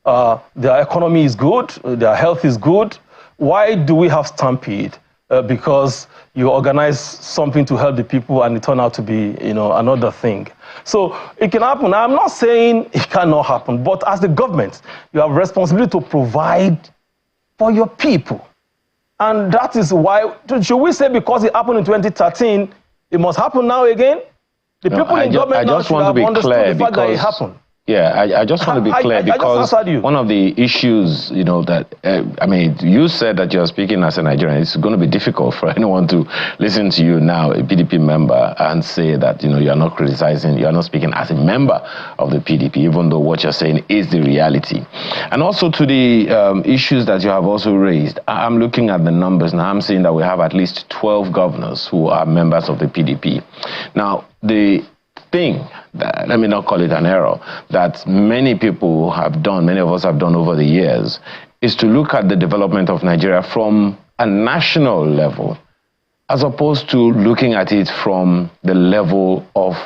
Their economy is good, their health is good. Why do we have stampede? Because you organize something to help the people and it turned out to be, another thing. So it can happen. I'm not saying it cannot happen, but as the government, you have a responsibility to provide for your people. And that is why, should we say because it happened in 2013, it must happen now again? The people in government now should have understood the fact that it happened. Yeah, I just want to be clear because one of the issues, that, you said that you're speaking as a Nigerian. It's going to be difficult for anyone to listen to you now, a PDP member, and say that, you're not criticizing, you're not speaking as a member of the PDP, even though what you're saying is the reality. And also to the issues that you have also raised, I'm looking at the numbers now. I'm seeing that we have at least 12 governors who are members of the PDP. Now, the thing, that, let me not call it an error, that many people have done, many of us have done over the years, is to look at the development of Nigeria from a national level, as opposed to looking at it from the level of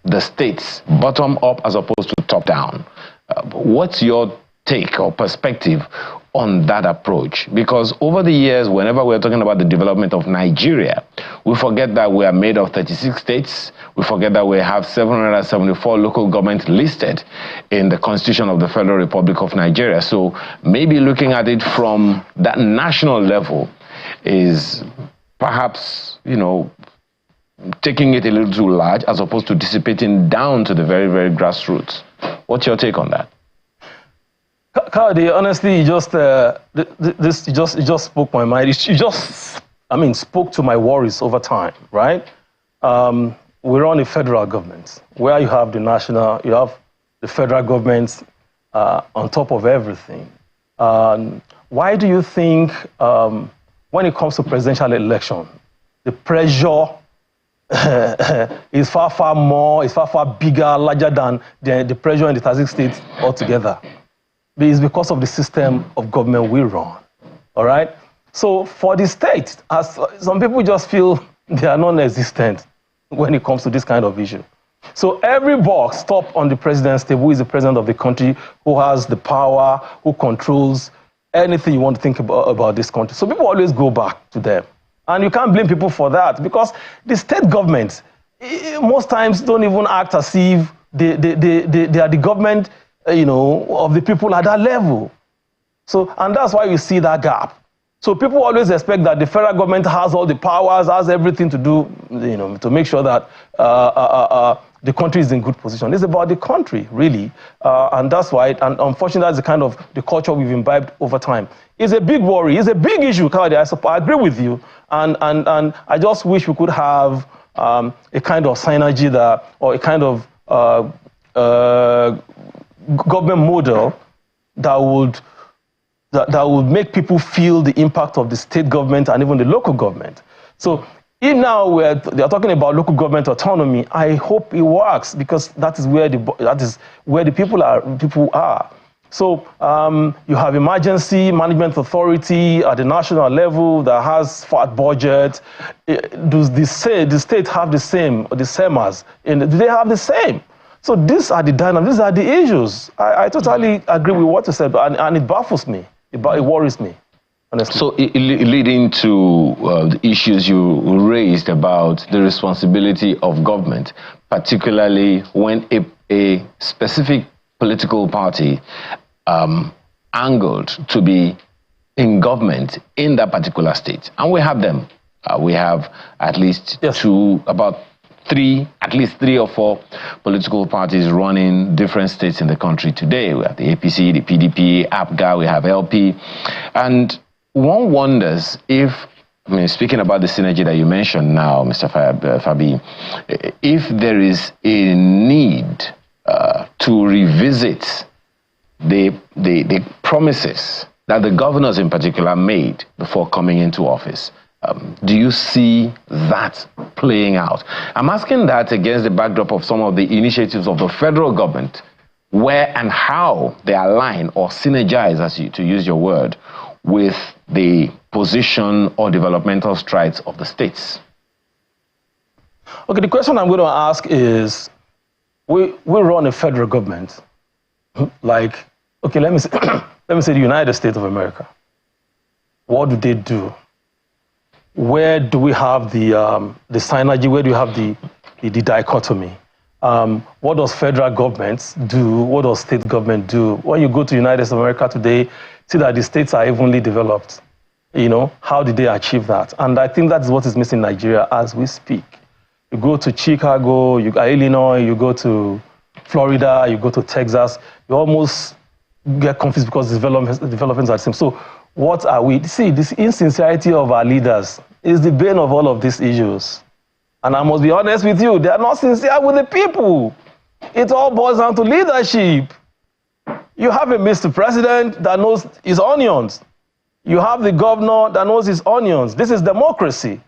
the states, bottom up as opposed to top down. What's your take or perspective on that approach? Because over the years, whenever we're talking about the development of Nigeria, we forget that we are made of 36 states. We forget that we have 774 local governments listed in the Constitution of the Federal Republic of Nigeria. So maybe looking at it from that national level is perhaps, taking it a little too large as opposed to dissipating down to the very, very grassroots. What's your take on that? Kade, honestly, you just spoke my mind. You just spoke to my worries over time, right? We're on a federal government where you have the national, you have the federal government on top of everything. Why do you think when it comes to presidential election, the pressure is far more, is far bigger, larger than the pressure in the 36 states altogether? It's because of the system of government we run, all right? So for the state, as some people just feel they are non-existent when it comes to this kind of issue. So every box stopped on the president's table, who is the president of the country, who has the power, who controls anything you want to think about this country. So people always go back to them. And you can't blame people for that, because the state governments most times don't even act as if they are the government, of the people at that level. So, and that's why you see that gap. So people always expect that the federal government has all the powers, has everything to do, to make sure that the country is in good position. It's about the country, really. And that's why, and unfortunately, that's the kind of the culture we've imbibed over time. It's a big worry. It's a big issue, Khalid. I agree with you. And I just wish we could have a kind of synergy there, or a kind of government model that would make people feel the impact of the state government and even the local government. So if now they're talking about local government autonomy, I hope it works, because that is where the people are. So you have emergency management authority at the national level that has fat budget. Does the state have the same as? Do they have the same? So these are the dynamics, these are the issues. I totally agree with what you said, and it baffles me. It worries me, honestly. So leading to the issues you raised about the responsibility of government, particularly when a specific political party angled to be in government in that particular state. And we have them. We have at least at least three or four political parties running different states in the country today. We have the APC, the PDP, APGA, we have LP. And one wonders if, speaking about the synergy that you mentioned now, Mr. Fabi, if there is a need to revisit the promises that the governors in particular made before coming into office. Do you see that playing out? I'm asking that against the backdrop of some of the initiatives of the federal government, where and how they align or synergize, to use your word, with the position or developmental strides of the states. Okay, the question I'm going to ask is, we run a federal government, like, okay, let me say the United States of America. What do they do? Where do we have the synergy? Where do you have the dichotomy? What does federal government do? What does state government do? When you go to the United States of America today, see that the states are evenly developed. How did they achieve that? And I think that's what is missing in Nigeria as we speak. You go to Chicago, you go to Illinois, you go to Florida, you go to Texas, you almost get confused because the developments are the same. So what are we? See, this insincerity of our leaders is the bane of all of these issues. And I must be honest with you, they are not sincere with the people. It all boils down to leadership. You have a Mr. President that knows his onions. You have the governor that knows his onions. This is democracy.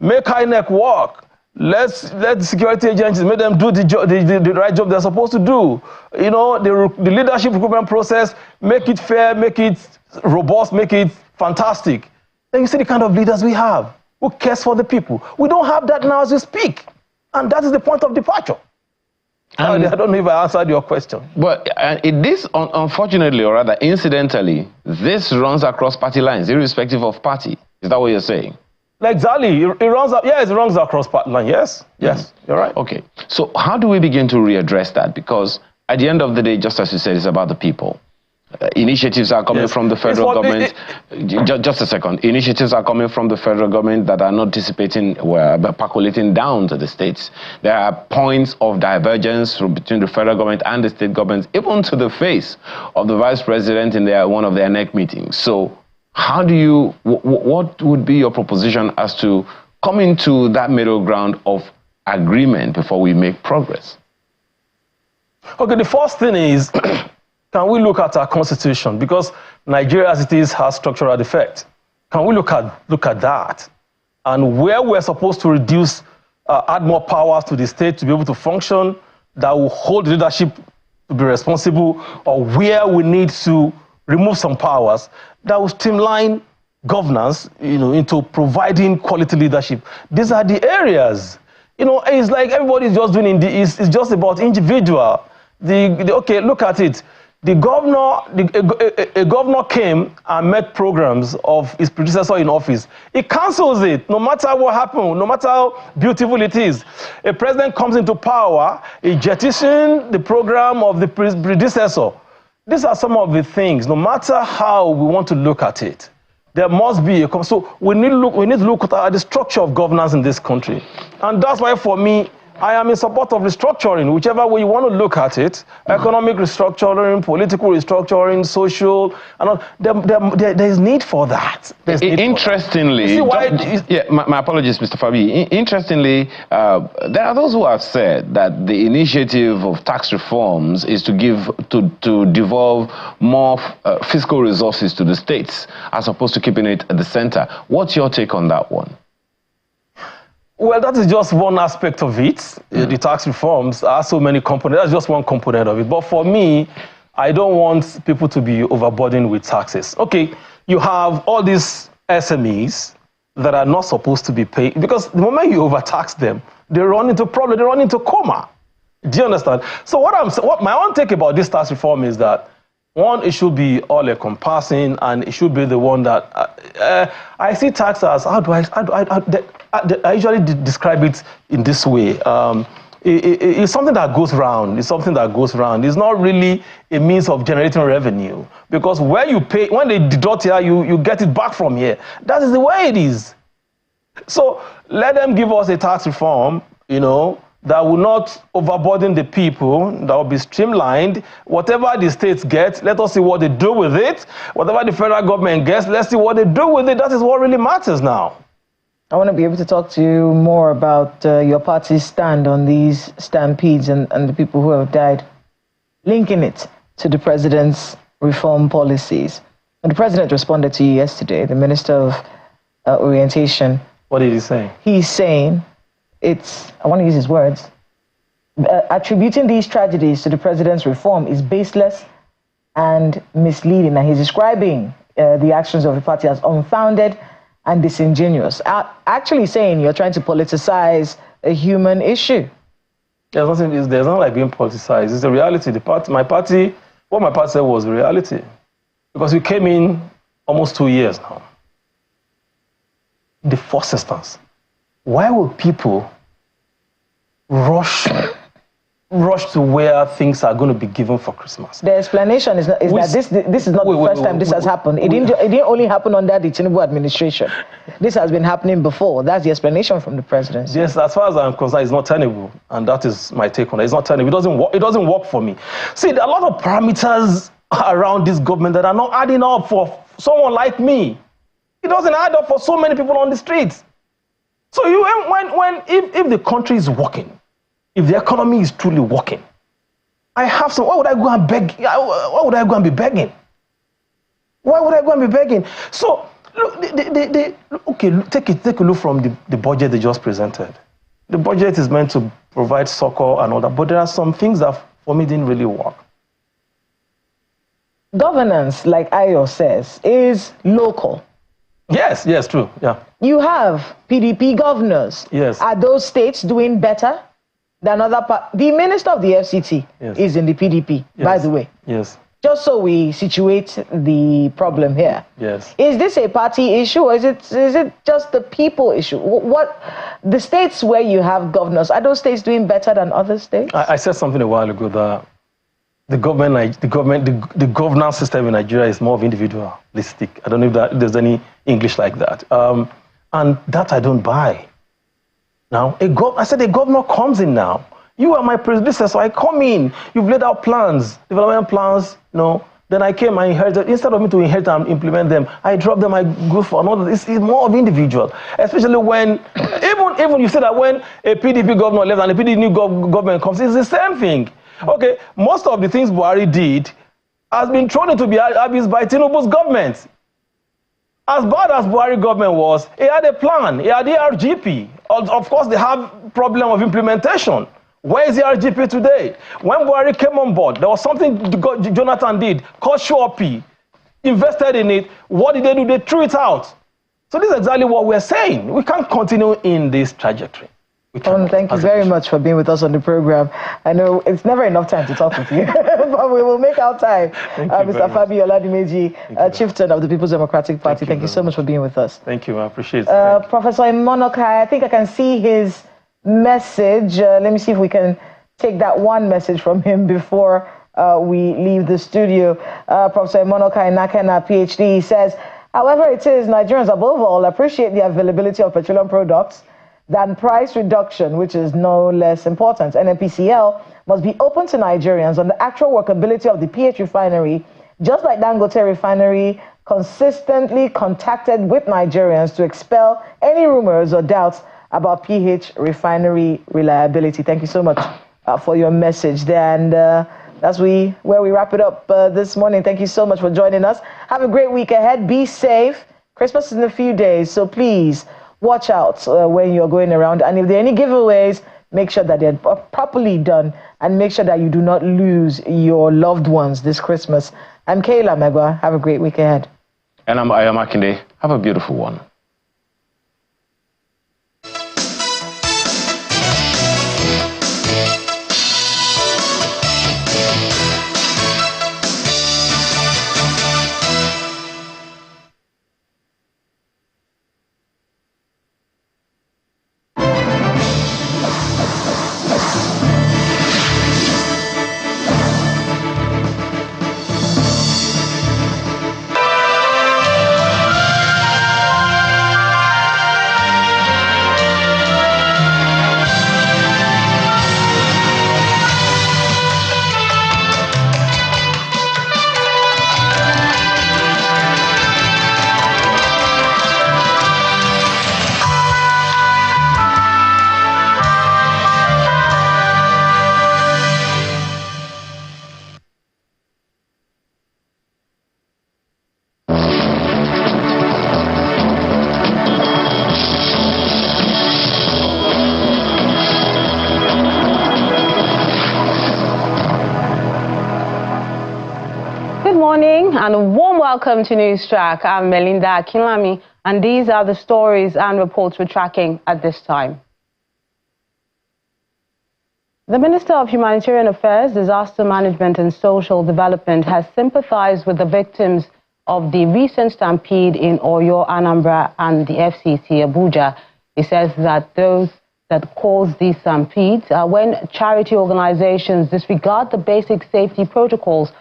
Make INEC work. Let the security agencies, make them do the right job they're supposed to do. The leadership recruitment process, make it fair, make it robust, make it fantastic. Then you see the kind of leaders we have. Who cares for the people? We don't have that now as we speak. And that is the point of departure. I don't know if I answered your question. But this, unfortunately, or rather incidentally, this runs across party lines, irrespective of party. Is that what you're saying? Exactly. It runs across party lines. Yes, you're right. Okay. So how do we begin to readdress that? Because at the end of the day, just as you said, it's about the people. Initiatives are coming from the federal government. Just a second. Initiatives are coming from the federal government that are not dissipating, percolating down to the states. There are points of divergence between the federal government and the state governments, even to the face of the vice president in one of their NEC meetings. So how do you, what would be your proposition as to coming to that middle ground of agreement before we make progress? Okay, the first thing is, can we look at our constitution? Because Nigeria as it is has structural defect. Can we look at that? And where we're supposed to reduce, add more powers to the state to be able to function, that will hold leadership to be responsible, or where we need to remove some powers that will streamline governance, into providing quality leadership. These are the areas. It's like everybody's just doing it's just about individual. Okay, look at it. a governor came and met programs of his predecessor in office. He cancels it, no matter what happened, no matter how beautiful it is. A president comes into power, he jettisons the program of the predecessor. These are some of the things, no matter how we want to look at it, there must be a... So we need to look at the structure of governance in this country. And that's why, for me, I am in support of restructuring, whichever way you want to look at it. Economic restructuring, political restructuring, social, and all. There is need for that. Interestingly, my apologies, Mr. Fabi. Interestingly, there are those who have said that the initiative of tax reforms is to devolve more fiscal resources to the states as opposed to keeping it at the center. What's your take on that one? Well, that is just one aspect of it. The tax reforms are so many components. That's just one component of it. But for me, I don't want people to be overburdened with taxes. Okay, you have all these SMEs that are not supposed to be paid, because the moment you overtax them, they run into problem, they run into coma. Do you understand? So what my own take about this tax reform is that, one, it should be all-encompassing, and it should be the one that I see tax as, I usually describe it in this way. It's something that goes round. It's something that goes round. It's not really a means of generating revenue, because where you pay, when they deduct here, you get it back from here. That is the way it is. So let them give us a tax reform, that will not overburden the people, that will be streamlined. Whatever the states get, let us see what they do with it. Whatever the federal government gets, let's see what they do with it. That is what really matters now. I want to be able to talk to you more about your party's stand on these stampedes and the people who have died, linking it to the president's reform policies. And the president responded to you yesterday, the Minister of Orientation. What did he say? He's saying, I want to use his words, attributing these tragedies to the president's reform is baseless and misleading. And he's describing the actions of the party as unfounded and disingenuous. Actually saying you're trying to politicize a human issue. There's not like being politicized. It's the reality. What my party said was the reality. Because we came in almost 2 years now. In the first instance, why would people rush to where things are going to be given for Christmas? The explanation is that this is not the first time this has happened. It didn't only happen under the Tinubu administration. This has been happening before. That's the explanation from the president. Yes, as far as I'm concerned, it's not tenable, and that is my take on it. It's not tenable. It doesn't work for me. See, there are a lot of parameters around this government that are not adding up for someone like me. It doesn't add up for so many people on the streets. So if the country is working, if the economy is truly working, why would I go and beg? Why would I go and be begging? Why would I go and be begging? So look, take a look from the budget they just presented. The budget is meant to provide succor and all that, but there are some things that for me didn't really work. Governance, like Ayo says, is local. Yes, true, yeah. You have PDP governors. Yes. Are those states doing better than other parts? The minister of the FCT is in the PDP, by the way. Yes. Just so we situate the problem here. Yes. Is this a party issue, or is it just the people issue? What the states where you have governors, are those states doing better than other states? I said something a while ago that the governance system in Nigeria is more of individualistic. I don't know if there's any English like that. And that I don't buy. Now, I said a governor comes in now. You are my predecessor, so I come in. You've laid out plans, development plans, Then I came, I inherited. Instead of me to inherit and implement them, I drop them, I go for another. It's more of individual. Especially when, even you say that when a PDP governor left and a PDP new government comes, it's the same thing. Okay, most of the things Buhari did has been thrown into the abyss by Tinubu's government. As bad as Buhari government was, he had a plan, he had the RGP. Of course, they have problem of implementation. Where is the RGP today? When Buhari came on board, there was something Jonathan did, called Shopi, invested in it. What did they do? They threw it out. So this is exactly what we're saying. We can't continue in this trajectory. Thank you very much for being with us on the program. I know it's never enough time to talk with you. But we will make our time. Mr. Fabi Oladimeji, chieftain of the People's Democratic Party, thank you so much for being with us. Thank you, I appreciate it. Professor Imonokai, I think I can see his message. Let me see if we can take that one message from him before we leave the studio. Professor Imonokai Nakena, PhD, says, however it is, Nigerians above all appreciate the availability of petroleum products than price reduction, which is no less important. NNPCL must be open to Nigerians on the actual workability of the PH refinery, just like Dangote Refinery consistently contacted with Nigerians to expel any rumors or doubts about PH refinery reliability. Thank you so much for your message there. And that's where we wrap it up this morning. Thank you so much for joining us. Have a great week ahead. Be safe. Christmas is in a few days, so please watch out when you're going around. And if there are any giveaways, make sure that they're properly done and make sure that you do not lose your loved ones this Christmas. I'm Kayla Megwa. Have a great week ahead. And I'm Ayam Akinde. Have a beautiful one. And a warm welcome to News Track. I'm Melinda Akinlami, and these are the stories and reports we're tracking at this time. The Minister of Humanitarian Affairs, Disaster Management and Social Development has sympathized with the victims of the recent stampede in Oyo, Anambra and the FCT Abuja. He says that those that cause these stampedes are when charity organizations disregard the basic safety protocols